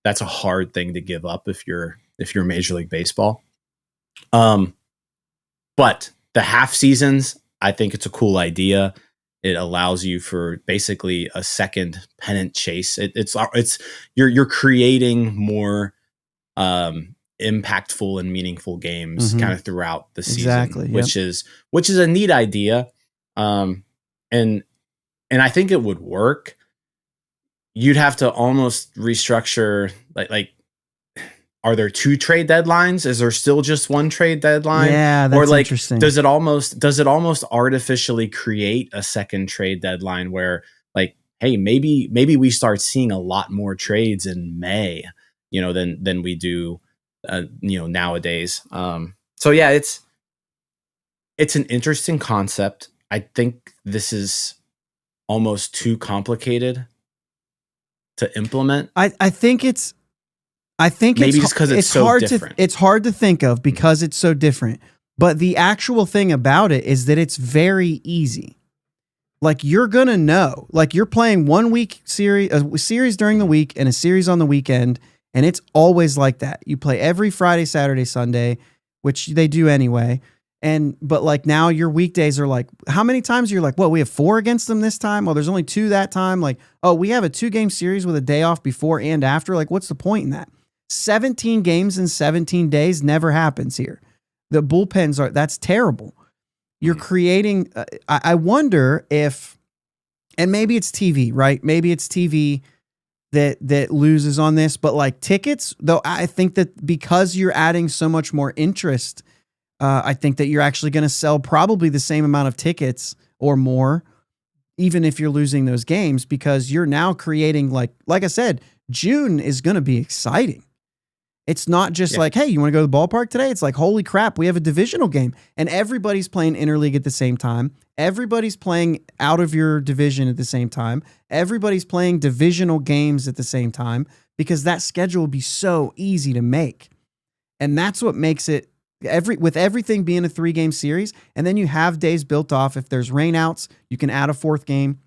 that's a hard thing to give up if you're Major League Baseball. But the half seasons, I think it's a cool idea. It allows you for basically a second pennant chase. You're creating more impactful and meaningful games kind of throughout the season, exactly, which is a neat idea. And I think it would work. You'd have to almost restructure like are there 2 trade deadlines? Is there still just one trade deadline? Yeah, that's or like interesting. does it almost artificially create a second trade deadline where like, hey, maybe we start seeing a lot more trades in May, than we do nowadays. So yeah, it's an interesting concept. I think this is almost too complicated to implement. I think maybe just because it's so hard different. It's hard to think of because it's so different. But the actual thing about it is that it's very easy. Like you're gonna know, like you're playing 1 week series, a series during the week and a series on the weekend, and it's always like that. You play every Friday, Saturday, Sunday, which they do anyway. But like now your weekdays are like, how many times you're like, well, we have 4 against them this time. Well, there's only 2 that time. Like, oh, we have a 2-game series with a day off before and after. Like, what's the point in that? 17 games in 17 days never happens here. The bullpens that's terrible. You're creating, I wonder if, and maybe it's TV, right? Maybe it's TV that loses on this, but like tickets, though, I think that because you're adding so much more interest, I think that you're actually going to sell probably the same amount of tickets or more, even if you're losing those games, because you're now creating like I said, June is going to be exciting. It's not just like, hey, you want to go to the ballpark today? It's like, holy crap, we have a divisional game and everybody's playing interleague at the same time. Everybody's playing out of your division at the same time. Everybody's playing divisional games at the same time because that schedule will be so easy to make. And that's what makes it with everything being a 3-game series. And then you have days built off. If there's rainouts, you can add a 4th game.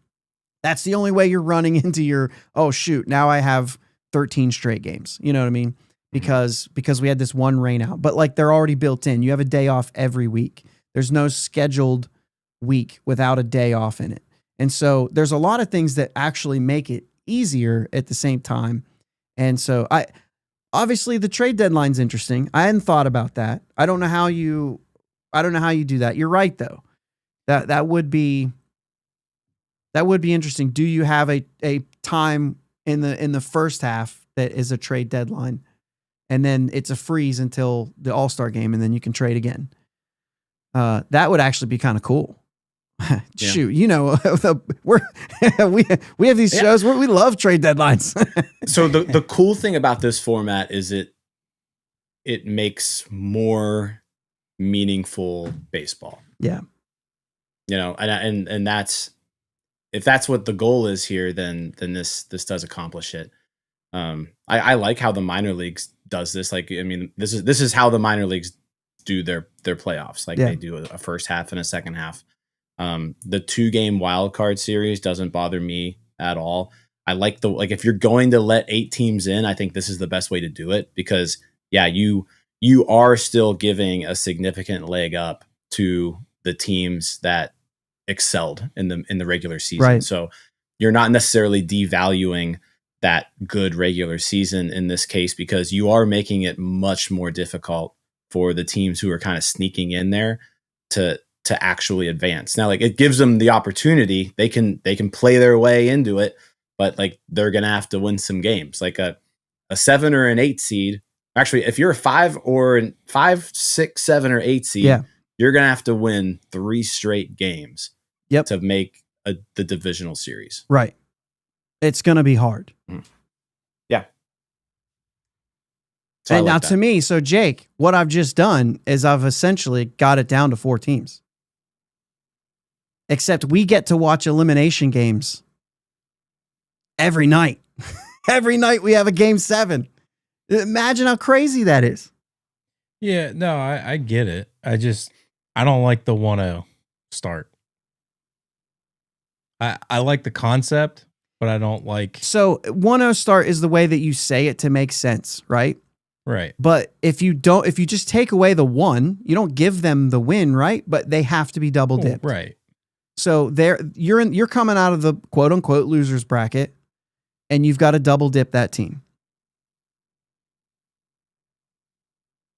That's the only way you're running into your, oh shoot, now I have 13 straight games. You know what I mean? Because we had this one rain out, but like they're already built in. You have a day off every week. There's no scheduled week without a day off in it. And so there's a lot of things that actually make it easier at the same time. And so obviously the trade deadline's interesting. I hadn't thought about that. I don't know how you do that. You're right though. That would be That would be interesting. Do you have a time in the first half that is a trade deadline, and then it's a freeze until the All-Star game, and then you can trade again? That would actually be kind of cool. Shoot, we have these shows where we love trade deadlines. So the cool thing about this format is it makes more meaningful baseball. Yeah. And that's, if that's what the goal is here, then this does accomplish it. I like how the minor leagues does this. Like, I mean, this is how the minor leagues do their playoffs. Like they do a first half and a second half. The 2-game wild card series doesn't bother me at all. I like if you're going to let 8 teams in, I think this is the best way to do it, because you are still giving a significant leg up to the teams that excelled in the regular season. Right. So you're not necessarily devaluing that good regular season in this case, because you are making it much more difficult for the teams who are kind of sneaking in there to actually advance. Now, like, it gives them the opportunity. They can play their way into it, but like, they're going to have to win some games. Like a 7 or an 8 seed. Actually, if you're a 5, 6, 7, or 8 seed, you're going to have to win 3 straight games to make the divisional series. Right. It's going to be hard. Yeah. So and now to me, so Jake, what I've just done is I've essentially got it down to 4 teams. Except we get to watch elimination games every night. Every night we have a game 7. Imagine how crazy that is. Yeah, no, I get it. I don't like the 1-0 start. I like the concept, but I don't like. So 1-0 start is the way that you say it to make sense, right? Right. But if you just take away the 1, you don't give them the win, right? But they have to be double dipped. Right. So you're coming out of the quote unquote losers bracket, and you've got to double dip that team.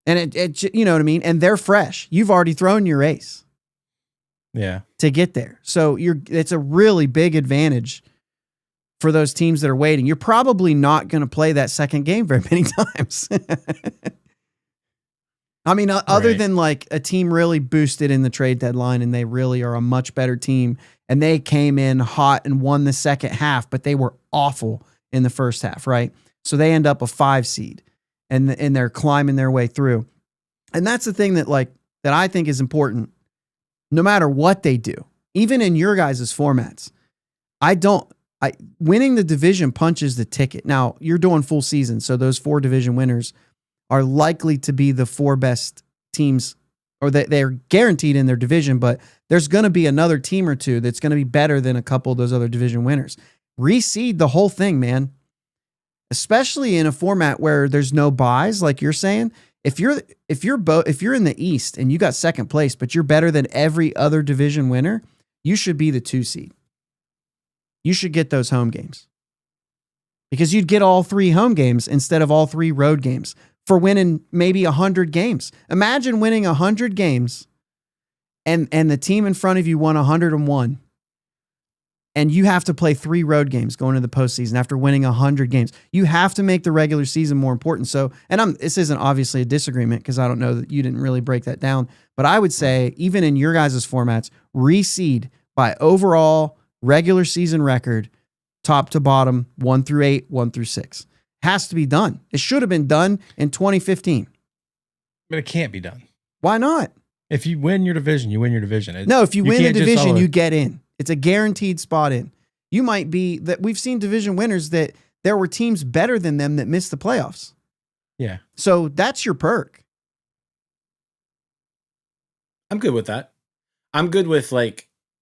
And it you know what I mean? And they're fresh. You've already thrown your ace. Yeah. To get there. So it's a really big advantage for those teams that are waiting. You're probably not going to play that second game very many times. I mean, other than like a team really boosted in the trade deadline and they really are a much better team and they came in hot and won the second half, but they were awful in the first half, right? So they end up a 5 seed and they're climbing their way through. And that's the thing that I think is important no matter what they do, even in your guys' formats. Winning the division punches the ticket. Now, you're doing full season, so those 4 division winners are likely to be the 4 best teams, or they're guaranteed in their division, but there's going to be another team or 2 that's going to be better than a couple of those other division winners. Reseed the whole thing, man. Especially in a format where there's no buys, like you're saying. If you're in the East and you got second place, but you're better than every other division winner, you should be the 2 seed. You should get those home games. Because you'd get all 3 home games instead of all 3 road games for winning maybe 100 games. Imagine winning 100 games and the team in front of you won 101. And you have to play 3 road games going into the postseason after winning 100 games. You have to make the regular season more important. So, this isn't obviously a disagreement because I don't know that you didn't really break that down. But I would say, even in your guys' formats, reseed by overall regular season record, top to bottom, 1 through 8, 1 through 6. Has to be done. It should have been done in 2015. But it can't be done. Why not? If you win your division, you win your division. If you win the division, you get in. It's a guaranteed spot in. You might be that we've seen division winners that there were teams better than them that missed the playoffs. Yeah. So that's your perk. I'm good with that. I'm good with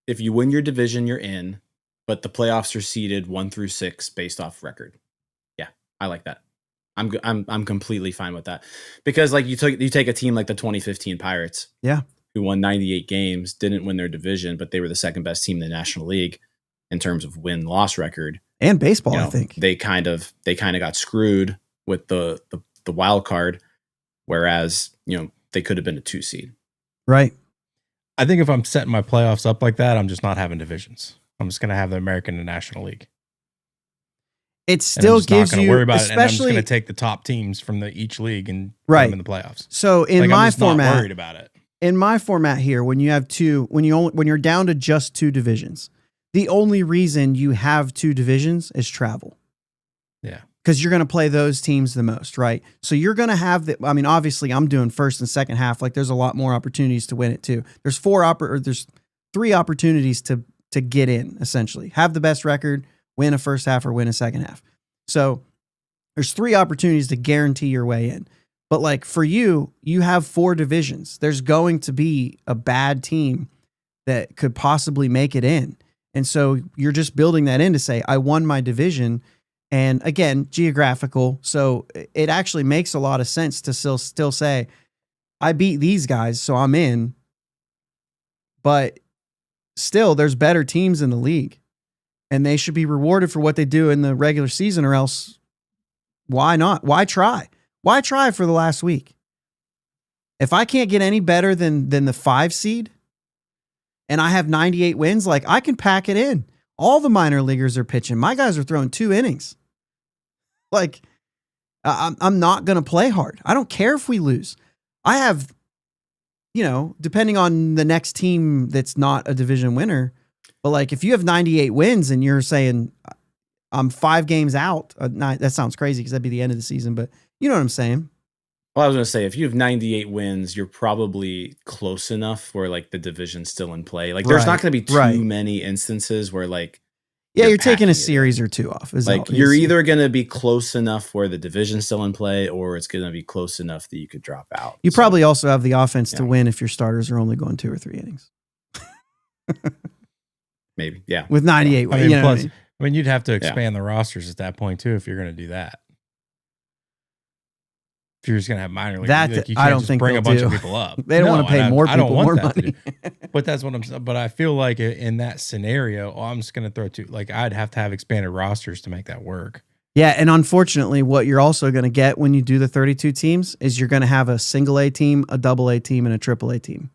if you win your division, you're in, but the playoffs are seeded 1 through 6 based off record. Yeah, I like that. I'm completely fine with that, because you take a team like the 2015 Pirates, who won 98 games, didn't win their division, but they were the second best team in the National League in terms of win-loss record and baseball. I think they kind of got screwed with the wild card, whereas they could have been a 2 seed. Right. I think if I'm setting my playoffs up like that, I'm just not having divisions. I'm just going to have the American and National League. It still gives you, worry about it, and I'm just especially going to take the top teams from each league and put right them in the playoffs. So in I'm my just not format, worried about it. In my format here, when you have when you're down to just 2 divisions, the only reason you have 2 divisions is travel. Yeah. Because you're going to play those teams the most, right? So you're going to have obviously I'm doing first and second half. Like there's a lot more opportunities to win it too. There's 3 opportunities to get in, essentially. Have the best record, win a first half or win a second half. So there's 3 opportunities to guarantee your way in. But like for you have 4 divisions. There's going to be a bad team that could possibly make it in. And so you're just building that in to say, I won my division. And again, geographical. So it actually makes a lot of sense to still say, I beat these guys, so I'm in. But still, there's better teams in the league. And they should be rewarded for what they do in the regular season, or else why not? Why try? Why try for the last week? If I can't get any better than the 5 seed and I have 98 wins, like I can pack it in. All the minor leaguers are pitching. My guys are throwing 2 innings. Like I'm not going to play hard. I don't care if we lose. I have, depending on the next team that's not a division winner, but like if you have 98 wins and you're saying I'm 5 games out, that sounds crazy because that'd be the end of the season, but you know what I'm saying? Well, I was going to say, if you have 98 wins, you're probably close enough where like the division's still in play. Like there's not going to be too many instances where like, you're taking a series or 2 off. You're either going to be close enough where the division's still in play, or it's going to be close enough that you could drop out. You probably also have the offense to win if your starters are only going 2 or 3 innings. Maybe, yeah. With 98 wins. I mean, you'd have to expand the rosters at that point too if you're going to do that. If you're just going to have minor league, you can't just bring a bunch of people up. They don't want to pay more people more money. But that's what I'm saying. But I feel like in that scenario, I'm just going to throw 2. Like I'd have to have expanded rosters to make that work. Yeah, and unfortunately, what you're also going to get when you do the 32 teams is you're going to have a single A team, a double A team, and a triple A team.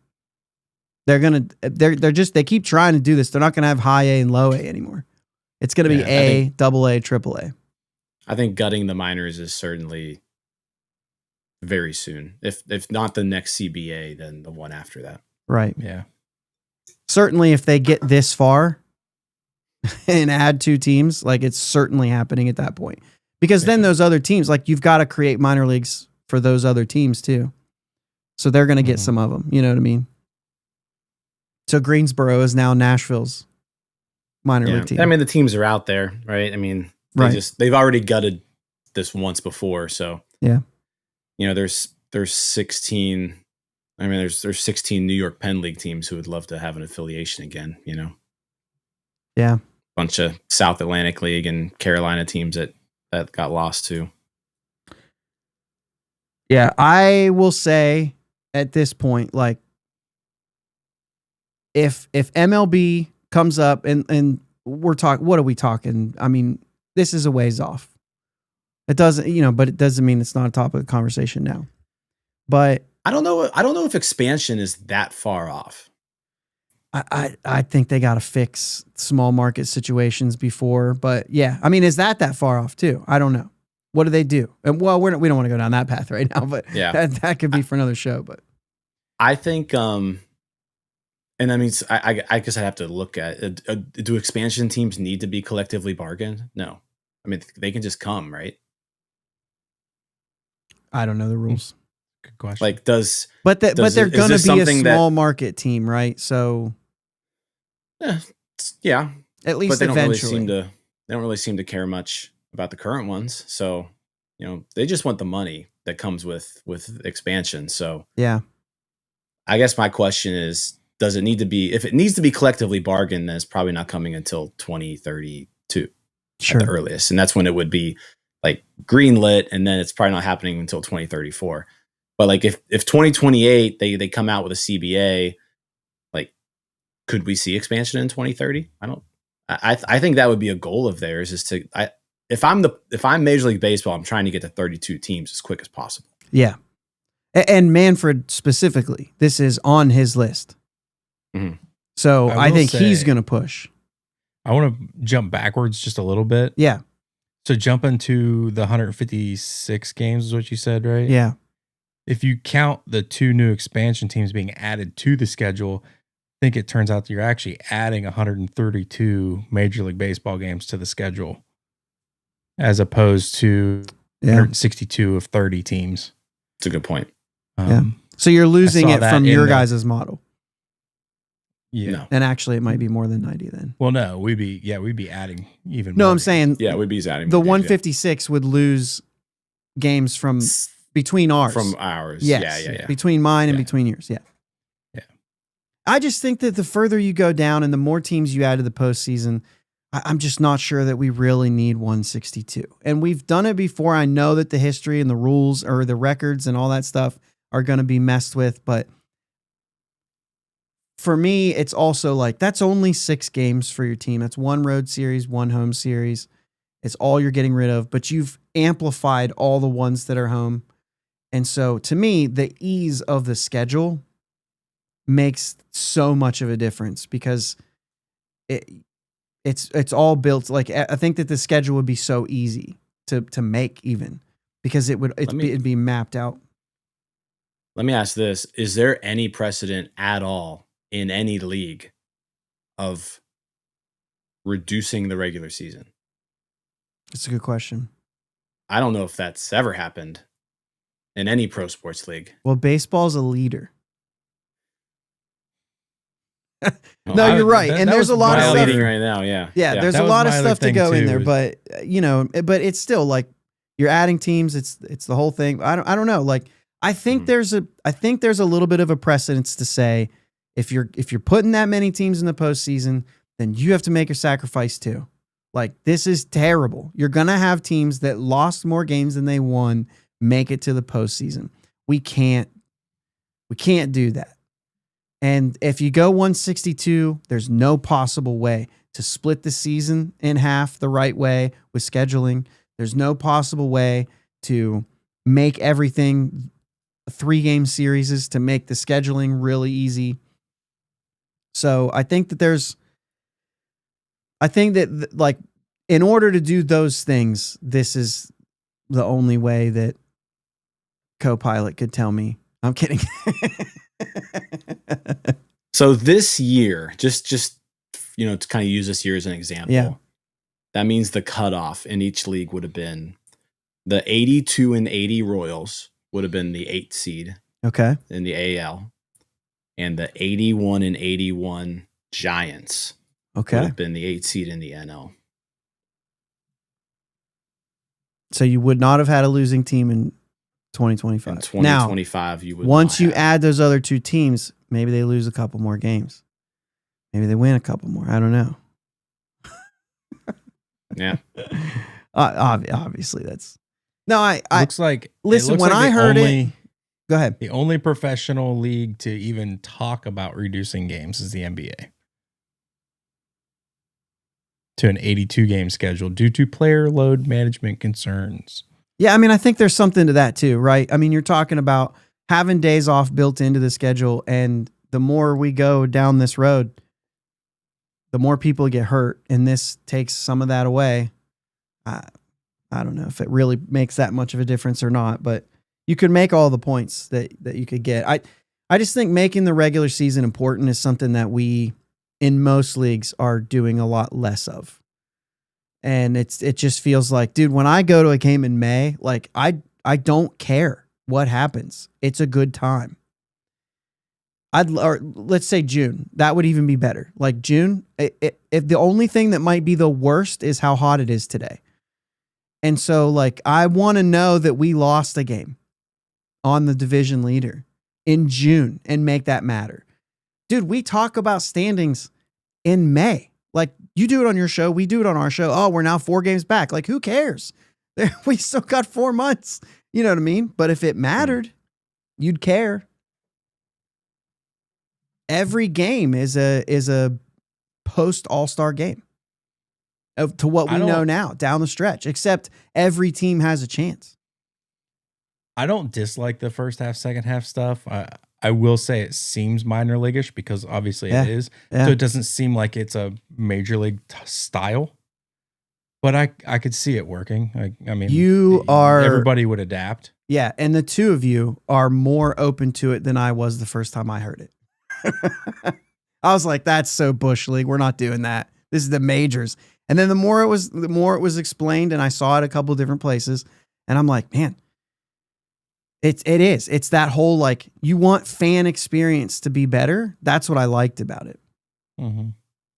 They keep trying to do this. They're not going to have high A and low A anymore. It's going to be double A, triple A. I think gutting the minors is certainly very soon. If not the next CBA, then the one after that. Right. Yeah. Certainly if they get this far and add 2 teams, like it's certainly happening at that point. Because then those other teams, like you've got to create minor leagues for those other teams too. So they're going to get some of them. You know what I mean? So Greensboro is now Nashville's minor league team. I mean, the teams are out there, right? I mean, they've already gutted this once before. So yeah. There's 16. I mean, there's 16 New York Penn League teams who would love to have an affiliation again. Yeah, bunch of South Atlantic League and Carolina teams that got lost too. Yeah, I will say at this point, like if MLB comes up and we're talking, what are we talking? I mean, this is a ways off. It doesn't, but it doesn't mean it's not a topic of conversation now. But I don't know if expansion is that far off. I think they got to fix small market situations before, but yeah, I mean, is that far off too? I don't know. What do they do? And well, we don't want to go down that path right now, but that could be for another show. But I think, and I mean, I guess I have to look at it. Do expansion teams need to be collectively bargained? No, I mean they can just come, right? I don't know the rules. Good question. Like but they're going to be a small market team, right? So yeah, at least but they eventually. they don't really seem to care much about the current ones. So they just want the money that comes with expansion. So yeah, I guess my question is, does it need to be? If it needs to be collectively bargained, then it's probably not coming until 2032 at the earliest, and that's when it would be like greenlit, and then it's probably not happening until 2034. But like if 2028 they come out with a CBA, like could we see expansion in 2030? I think that would be a goal of theirs, is to if I'm Major League Baseball, I'm trying to get to 32 teams as quick as possible. Yeah. And Manfred specifically, this is on his list. Mm-hmm. So I think he's going to push. I want to jump backwards just a little bit. Yeah. So jump into the 156 games is what you said, right? Yeah. If you count the 2 new expansion teams being added to the schedule, I think it turns out that you're actually adding 132 Major League Baseball games to the schedule as opposed to 162 of 30 teams. That's a good point. So you're losing it from your the- guys' model. Yeah. No. And actually, it might be more than 90 then. Well, no, we'd be adding even No, more I'm games. saying Yeah, we'd be adding the more games, 156 would lose games from between ours. from ours. Yes. Yeah. Between mine and Yeah. between yours. Yeah. Yeah. I just think that the further you go down and the more teams you add to the postseason, I'm just not sure that we really need 162. And we've done it before. I know that the history and the rules or the records and all that stuff are going to be messed with. But for me, it's also like that's only 6 games for your team. That's 1 road series, 1 home series. It's all you're getting rid of, but you've amplified all the ones that are home. And so to me, the ease of the schedule makes so much of a difference because it's all built. Like, I think that the schedule would be so easy to make even because it'd be mapped out. Let me ask this. Is there any precedent at all in any league of reducing the regular season? That's a good question. I don't know if that's ever happened in any pro sports league. Well, baseball's a leader. No, you're right. And there's a lot of stuff leading right now. Yeah. Yeah, there's a lot of stuff to go in there, but but it's still like you're adding teams. It's the whole thing. I don't know. Like I think there's a little bit of a precedence to say if you're putting that many teams in the postseason, then you have to make a sacrifice too. Like this is terrible. You're gonna have teams that lost more games than they won make it to the postseason. We can't do that. And if you go 162, there's no possible way to split the season in half the right way with scheduling. There's no possible way to make everything 3-game series to make the scheduling really easy. So I think that like in order to do those things, this is the only way that Copilot could tell me. I'm kidding. So this year, just to kind of use this year as an example, Yeah. that means the cutoff in each league would have been the 82 and 80 Royals would have been the 8th seed Okay. in the AL, and the 81 and 81 Giants would Okay. have been the 8th seed in the NL. So you would not have had a losing team in 2025. In 2025, you would Once not you have. add those other 2 teams, maybe they lose a couple more games. Maybe they win a couple more. I don't know. Yeah. Obviously, that's no. I looks like listen. it looks When like I the heard only, it, go ahead. The only professional league to even talk about reducing games is the NBA to an 82 game schedule due to player load management concerns. Yeah, I mean, I think there's something to that too, right? I mean, you're talking about having days off built into the schedule, and the more we go down this road, the more people get hurt, and this takes some of that away. I don't know if it really makes that much of a difference or not, but you could make all the points that you could get. I just think making the regular season important is something that we, in most leagues, are doing a lot less of. And it just feels like, dude, when I go to a game in May, like I don't care what happens. It's a good time. Or let's say June. That would even be better. Like June, if the only thing that might be the worst is how hot it is today. And so like I want to know that we lost a game on the division leader in June and make that matter. Dude, we talk about standings in May. Like you do it on your show, we do it on our show. Oh, we're now 4 games back. Like who cares? We still got 4 months. You know what I mean? But if it mattered, you'd care. Every game is a post All-Star game to what we know now down the stretch, except every team has a chance. I don't dislike the first half, second half stuff. I I will say it seems minor leaguish because obviously Yeah. it is. Yeah. So it doesn't seem like it's a major league style. But I could see it working. I mean, everybody would adapt. Yeah, and the two of you are more open to it than I was the first time I heard it. I was like, that's so Bush League. We're not doing that. This is the majors. And then the more it was explained, and I saw it a couple of different places, and I'm like, man, it is. It's that whole, like, you want fan experience to be better. That's what I liked about it. Mm-hmm.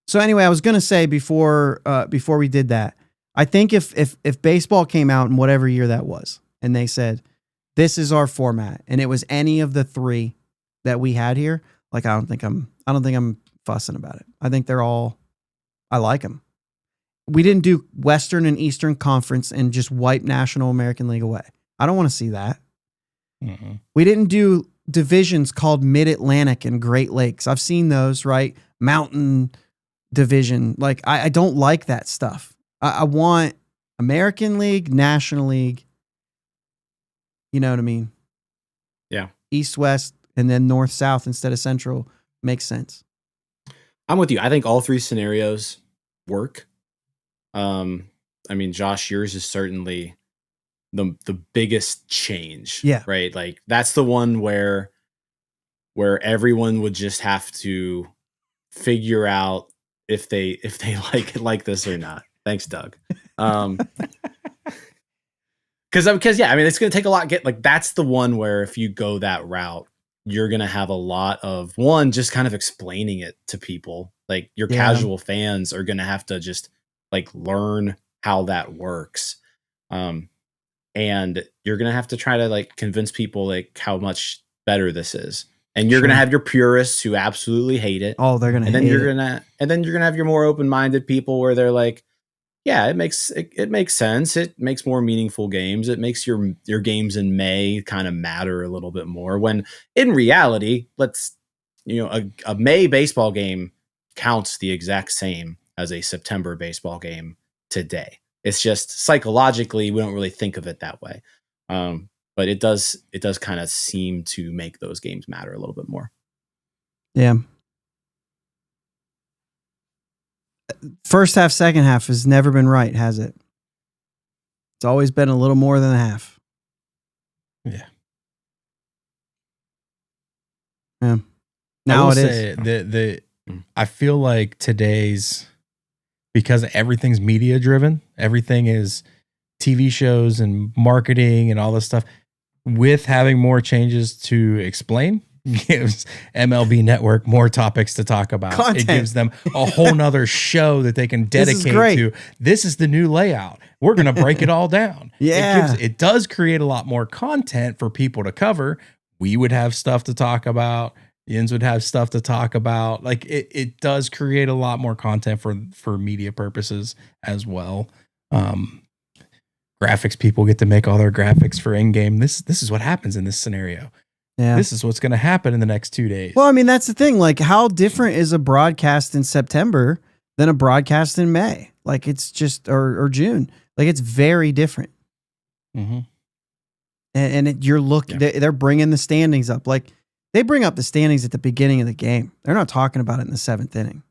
So anyway, I was gonna say before we did that, I think if baseball came out in whatever year that was, and they said, this is our format, and it was any of the three that we had here, like, I don't think I'm fussing about it. I think I like them. We didn't do Western and Eastern Conference and just wipe National American League away. I don't want to see that. Mm-hmm. We didn't do divisions called Mid-Atlantic and Great Lakes. I've seen those, right? Mountain division. Like, I don't like that stuff. I want American League, National League. You know what I mean? Yeah. East, West, and then North, South instead of Central makes sense. I'm with you. I think all three scenarios work. I mean, Josh, yours is certainly the biggest change. Yeah. Right. Like, that's the one where everyone would just have to figure out if they like this or not. Thanks, Doug. Because yeah, I mean, it's going to take a lot. That's the one where if you go that route, you're going to have a lot of just kind of explaining it to people. Like, your casual fans are going to have to just like learn how that works. And you're going to have to try to like convince people like how much better this is. And you're going to have your purists who absolutely hate it. Oh, they're going to hate it. And then you're going to have your more open-minded people where they're like, yeah, it makes sense. It makes more meaningful games. It makes your games in May kind of matter a little bit more, when in reality, a May baseball game counts the exact same as a September baseball game today. It's just psychologically, we don't really think of it that way. But it does kind of seem to make those games matter a little bit more. Yeah. First half, second half has never been right, has it? It's always been a little more than a half. Yeah. Yeah. Now it is. I feel like because everything's media driven, everything is TV shows and marketing and all this stuff, with having more changes to explain gives MLB Network more topics to talk about. Content. It gives them a whole nother show that they can dedicate to. This is the new layout. We're going to break it all down. Yeah. It does create a lot more content for people to cover. We would have stuff to talk about. Yins would have stuff to talk about. Like, it does create a lot more content for media purposes as well. Graphics people get to make all their graphics for in-game. This is what happens in this scenario. Yeah. This is what's going to happen in the next 2 days. Well, I mean, that's the thing. Like, how different is a broadcast in September than a broadcast in May? Like, it's just, or June. Like, it's very different. Mm-hmm. And you're looking, they're bringing the standings up. Like, they bring up the standings at the beginning of the game. They're not talking about it in the seventh inning.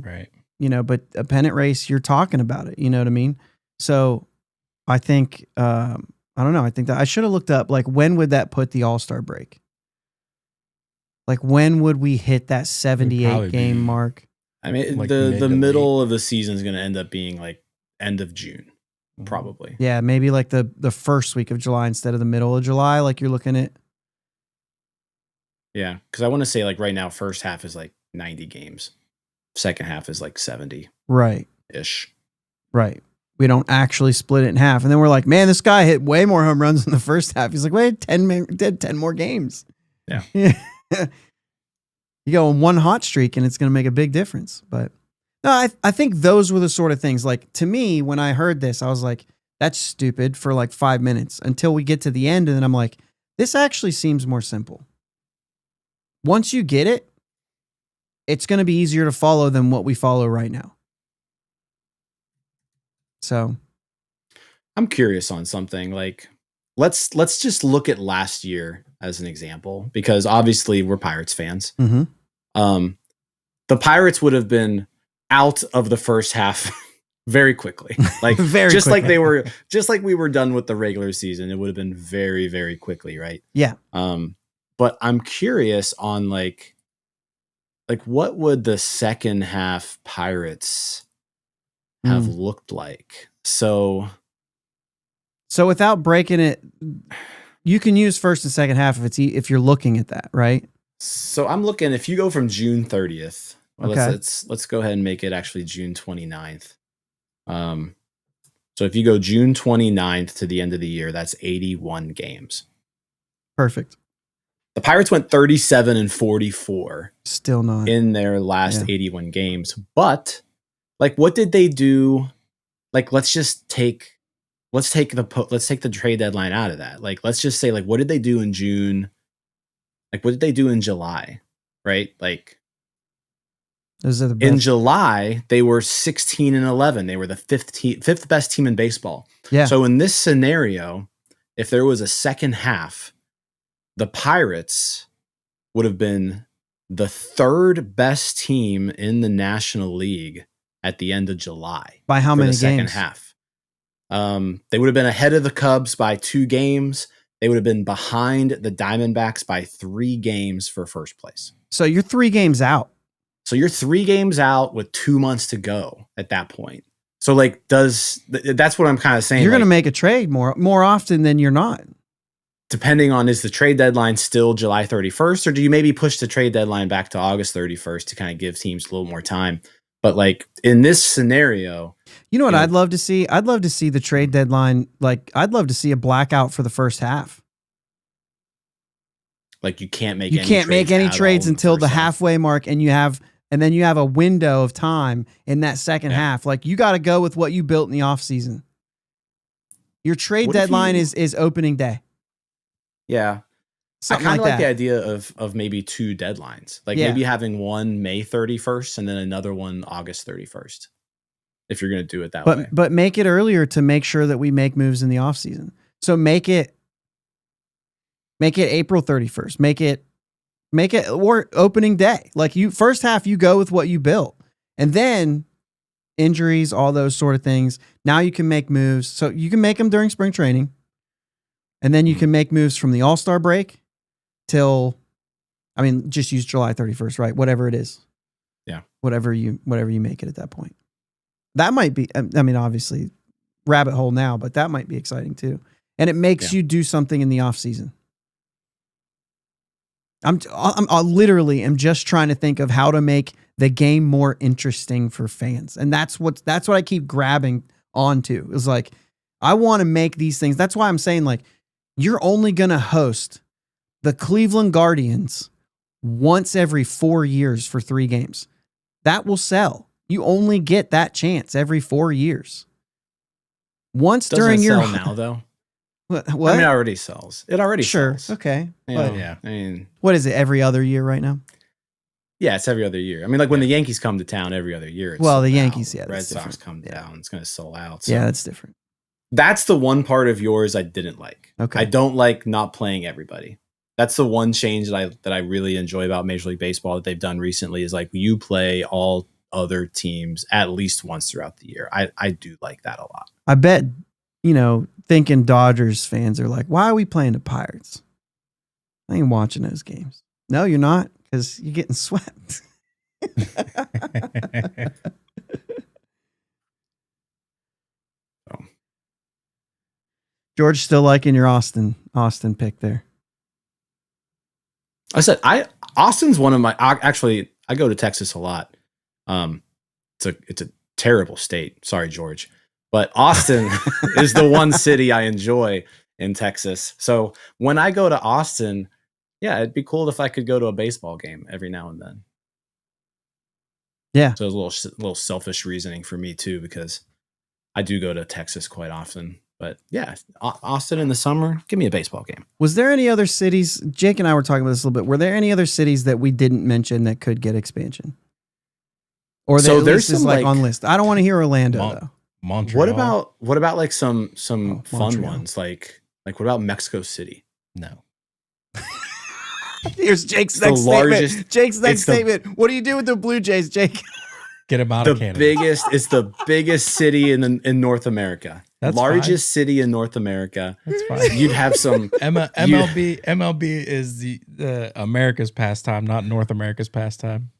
Right. You know, but a pennant race, you're talking about it. You know what I mean? So I think, I don't know. I think that I should have looked up, like, when would that put the All-Star break? Like, when would we hit that 78 game mark? I mean, like the middle of the season is going to end up being like end of June, probably. Yeah, maybe like the first week of July instead of the middle of July. Like, you're looking at. Yeah, because I want to say, like, right now, first half is like 90 games. Second half is like 70. Right-ish. Right. We don't actually split it in half. And then we're like, man, this guy hit way more home runs in the first half. He's like, wait, 10 more games. Yeah. You go on one hot streak and it's going to make a big difference. But no, I think those were the sort of things, like, to me, when I heard this, I was like, that's stupid for like 5 minutes until we get to the end. And then I'm like, this actually seems more simple. Once you get it, it's going to be easier to follow than what we follow right now. So I'm curious on something. Like, let's just look at last year as an example, because obviously we're Pirates fans. Mm-hmm. The Pirates would have been out of the first half very quickly. Like Very just quickly. like they were, just like we were done with the regular season. It would have been very, very quickly, right? Yeah. But I'm curious on like what would the second half Pirates have looked like? So without breaking it, you can use first and second half if you're looking at that, right? So I'm looking, if you go from June 30th, well, Okay. let's go ahead and make it actually June 29th. So if you go June 29th to the end of the year, that's 81 games. Perfect. The Pirates went 37-44 Still not in their last 81 games. But like, what did they do? Like, let's take the trade deadline out of that. Like, let's just say, like, what did they do in June? Like, what did they do in July? Right? Like, those are the best. in July, they were 16-11. They were the fifth best team in baseball. Yeah. So in this scenario, if there was a second half, the Pirates would have been the third best team in the National League at the end of July. By how for many the second games? half? They would have been ahead of the Cubs by 2 games. They would have been behind the Diamondbacks by 3 games for first place. So you're 3 games out. So you're 3 games out with 2 months to go at that point. So like, that's what I'm kind of saying. You're going to like, make a trade more often than you're not. depending on, is the trade deadline still July 31st, or do you maybe push the trade deadline back to August 31st to kind of give teams a little more time? But like in this scenario, you know what I'd love to see? I'd love to see the trade deadline. Like, I'd love to see a blackout for the first half. like you can't make any trades until the halfway mark, and then you have a window of time in that second half. Like, you got to go with what you built in the offseason. Your trade deadline is opening day. Yeah. Something I kind of like like the that. idea of maybe 2 deadlines, like maybe having one May 31st and then another one August 31st. If you're going to do it that way. But make it earlier to make sure that we make moves in the offseason. So make it April 31st. Make it or opening day. Like, you first half, you go with what you built. And then injuries, all those sort of things. Now you can make moves. So you can make them during spring training. And then you can make moves from the All-Star break till, just use July 31st, right? Whatever it is. Yeah. Whatever you make it at that point. That might be, obviously rabbit hole now, but that might be exciting too. And it makes you do something in the off season. I literally am just trying to think of how to make the game more interesting for fans. And that's what I keep grabbing onto. Is like, I want to make these things. That's why I'm saying, like, you're only going to host the Cleveland Guardians once every 4 years for 3 games. That will sell. You only get that chance every 4 years. Once Doesn't during your sell now though. What? It already sells. It already sells. Okay. Yeah. What is it? Every other year right now? Yeah, it's every other year. Like when the Yankees come to town every other year. It's well, the sold Yankees, out. yeah. Red Sox different. come down. It's going to sell out. So. Yeah, that's different. That's the one part of yours I didn't like. Okay. I don't like not playing everybody. That's the one change that I really enjoy about Major League Baseball that they've done recently, is like, you play all other teams at least once throughout the year. I do like that a lot. I bet, thinking Dodgers fans are like, why are we playing the Pirates? I ain't watching those games. No, you're not, because you're getting swept. George, still liking your Austin pick there. I said Austin's one of my, actually I go to Texas a lot. It's a terrible state. Sorry, George, but Austin is the one city I enjoy in Texas. So when I go to Austin, yeah, it'd be cool if I could go to a baseball game every now and then. Yeah. So it's a little selfish reasoning for me too, because I do go to Texas quite often. But yeah, Austin in the summer, give me a baseball game. Was there any other cities? Jake and I were talking about this a little bit. Were there any other cities that we didn't mention that could get expansion? Or that there's some like on list. I don't want to hear Orlando though. Montreal. What about like some fun Montreal. ones like Like, what about Mexico City? No. Here's Jake's It's the next largest- statement. Jake's next it's the- statement. What do you do with the Blue Jays, Jake? Get him out The of Canada. it's the biggest city in North America. That's Largest city in North America. That's fine. You'd have some MLB is the America's pastime, not North America's pastime.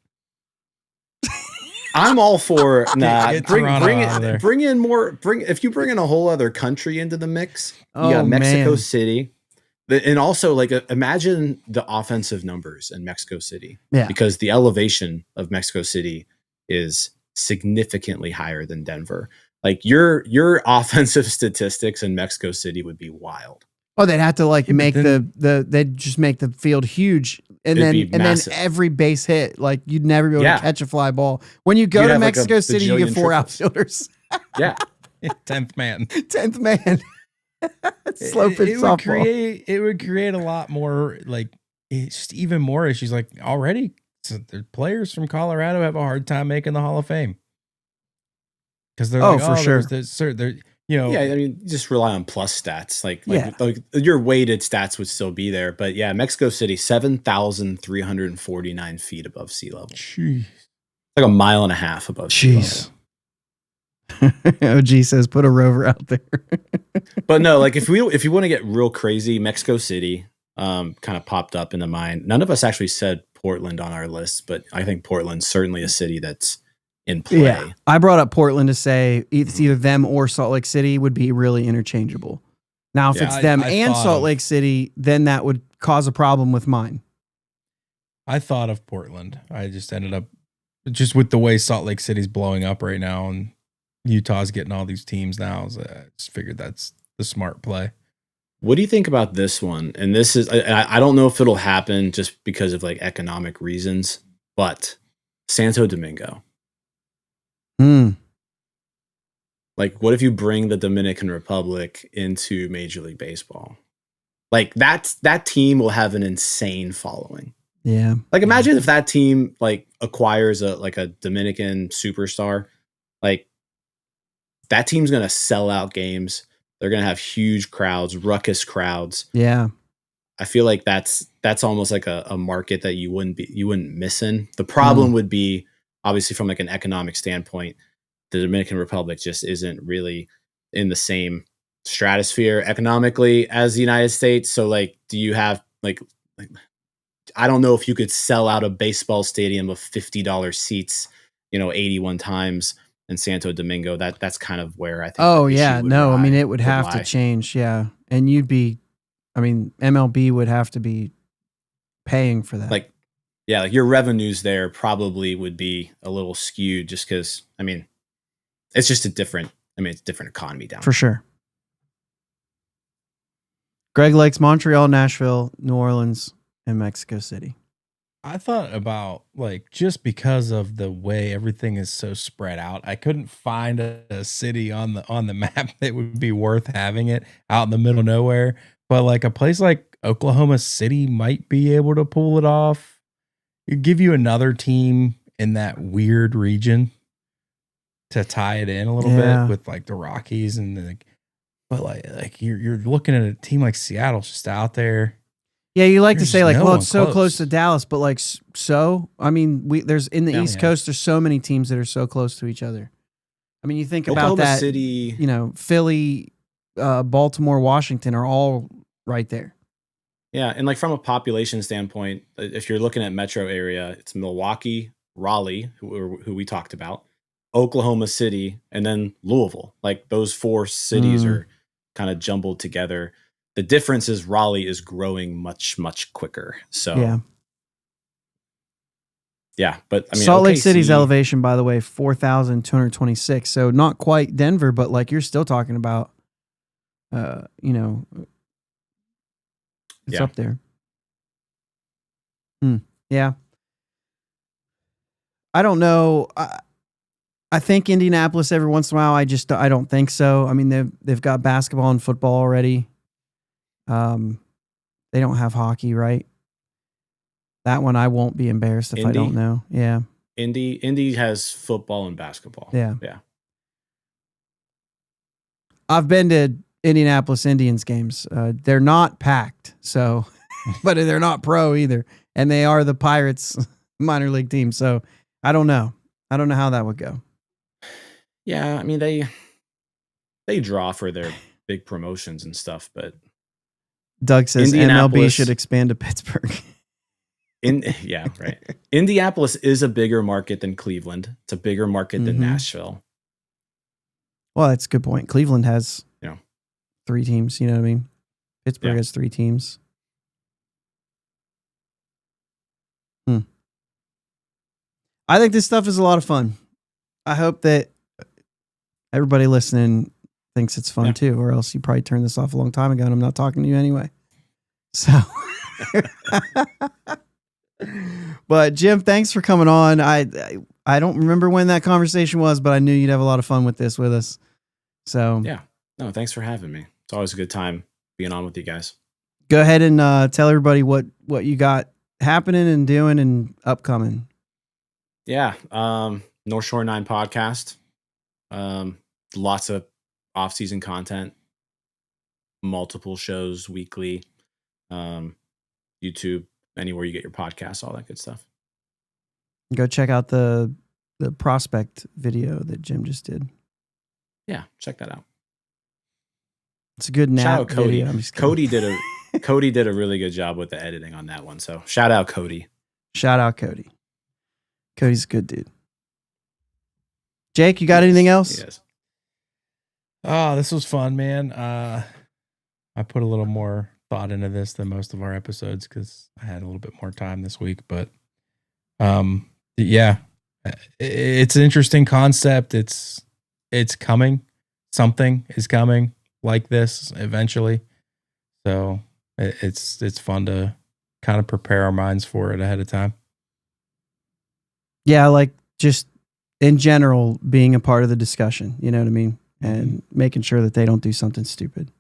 I'm all for Get Toronto out of there. bring in more. If you bring in a whole other country into the mix, you Oh, got Mexico man. City, and also like imagine the offensive numbers in Mexico City. Yeah. Because the elevation of Mexico City is significantly higher than Denver. Like your offensive statistics in Mexico City would be wild. Oh, they'd have to like Yeah, but make then- they'd just make the field huge, and It'd then be massive. every base hit, like you'd never be able Yeah. to catch a fly ball. When you go You'd to have, like, a Mexico City, you get bajillion 4 triples. outfielders. Yeah. 10th man. 10th man. Slow pitch It softball. would create a lot more, like, it's just even more issues. Like, already, the players from Colorado have a hard time making the Hall of Fame. Because they're Oh, for sure. They're, you know, Yeah, I mean, just rely on plus stats. Like your weighted stats would still be there. But yeah, Mexico City, 7,349 feet above sea level. Jeez. Like a mile and a half above sea Jeez. OG says put a rover out there. level. But no, like if you want to get real crazy, Mexico City kind of popped up in the mind. None of us actually said Portland on our list, but I think Portland's certainly a city that's in play. Yeah, I brought up Portland to say it's either them or Salt Lake City would be really interchangeable. Now, if Yeah, it's them I and thought Salt of- Lake City, then that would cause a problem with mine. I thought of Portland. I just ended up, just with the way Salt Lake City's blowing up right now and Utah's getting all these teams now, so I just figured that's the smart play. What do you think about this one? And this is, I don't know if it'll happen just because of like economic reasons, but Santo Domingo. Like, what if you bring the Dominican Republic into Major League Baseball? Like that team will have an insane following. Yeah. Like, imagine if that team like acquires a Dominican superstar. Like, that team's gonna sell out games. They're gonna have huge crowds, ruckus crowds. Yeah. I feel like that's almost like a market that you wouldn't miss in. The problem would be, obviously, from like an economic standpoint, the Dominican Republic just isn't really in the same stratosphere economically as the United States. So like, do you have like I don't know if you could sell out a baseball stadium of $50 seats, 81 times in Santo Domingo. That's kind of where I think. Oh the issue yeah. would No, I mean lie- it would have lie. to change. Yeah, and MLB would have to be paying for that. Like, yeah, like your revenues there probably would be a little skewed just because, I mean, it's just it's a different economy down for sure. Greg likes Montreal, Nashville, New Orleans, and Mexico City. I thought about, like, just because of the way everything is so spread out, I couldn't find a city on the map that would be worth having it out in the middle of nowhere. But like a place like Oklahoma City might be able to pull it off. It'd give you another team in that weird region to tie it in a little Yeah. bit with like the Rockies and like, but like you're looking at a team like Seattle just out there. Yeah, you like to There's say like, no well, one it's so close close. to Dallas, but like, so I mean, there's in the Yeah. East Coast, there's so many teams that are so close to each other. I mean, you think about Oklahoma that. City. Philly, Baltimore, Washington are all right there. Yeah, and like from a population standpoint, if you're looking at metro area, it's Milwaukee, Raleigh, who we talked about, Oklahoma City, and then Louisville. Like those four cities are kind of jumbled together. The difference is Raleigh is growing much, much quicker. So yeah, but I mean, Salt Lake OKC City's elevation, by the way, 4,226. So not quite Denver, but like you're still talking about, it's Yeah. up there. Yeah. I don't know. I think Indianapolis every once in a while. I don't think so. I mean, they've got basketball and football already. They don't have hockey, right? That one I won't be embarrassed if I Indy? don't know. Yeah. Indy has football and basketball. Yeah. Yeah. I've been to Indianapolis Indians games. They're not packed, so, but they're not pro either. And they are the Pirates minor league team. So I don't know. I don't know how that would go. Yeah, I mean, they draw for their big promotions and stuff, but Doug says MLB Indianapolis- should expand to Pittsburgh. Yeah, right. Indianapolis is a bigger market than Cleveland. It's a bigger market than Mhm. Nashville. Well, that's a good point. Cleveland has 3 teams. You know what I mean? Pittsburgh has 3 teams. I think this stuff is a lot of fun. I hope that everybody listening thinks it's fun too, or else you probably turned this off a long time ago and I'm not talking to you anyway. So, but Jim, thanks for coming on. I don't remember when that conversation was, but I knew you'd have a lot of fun with this with us. So Yeah. No, thanks for having me. It's always a good time being on with you guys. Go ahead and tell everybody what you got happening and doing and upcoming. Yeah. North Shore 9 podcast. Lots of off-season content, multiple shows weekly, YouTube, anywhere you get your podcasts, all that good stuff. Go check out the prospect video that Jim just did. Yeah, check that out. It's a good nap Shout out Cody. video. I'm just kidding. Cody did a really good job with the editing on that one. So shout out Cody. Shout out Cody. Cody's a good dude. Jake, you got anything else? Yes. Oh, this was fun, man. I put a little more thought into this than most of our episodes because I had a little bit more time this week. But yeah, it's an interesting concept. It's coming. Something is coming like this eventually. So it's fun to kind of prepare our minds for it ahead of time. Yeah, like just in general being a part of the discussion, you know what I mean? And making sure that they don't do something stupid.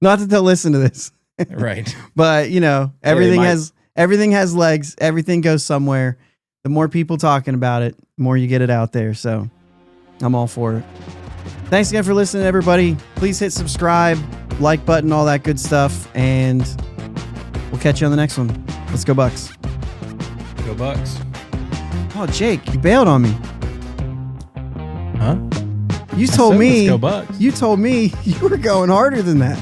Not that they'll listen to this. Right. But, you know, everything has legs. Everything goes somewhere. The more people talking about it, the more you get it out there. So I'm all for it. Thanks again for listening, everybody. Please hit subscribe, like button, all that good stuff. And we'll catch you on the next one. Let's go Bucks. Go Bucks. Oh, Jake, you bailed on me. Huh? You told me. Let's go Bucks. You told me you were going harder than that.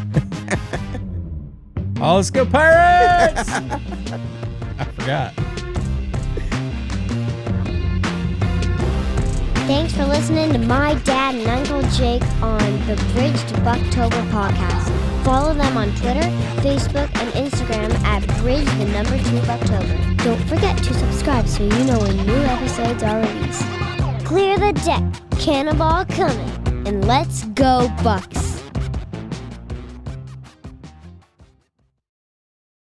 Oh, let's go Pirates! I forgot. Thanks for listening to my dad and Uncle Jake on the Bridge to Buctober podcast. Follow them on Twitter, Facebook, and Instagram at Bridge2Buctober. Don't forget to subscribe so you know when new episodes are released. Clear the deck, cannonball coming, and let's go Bucks!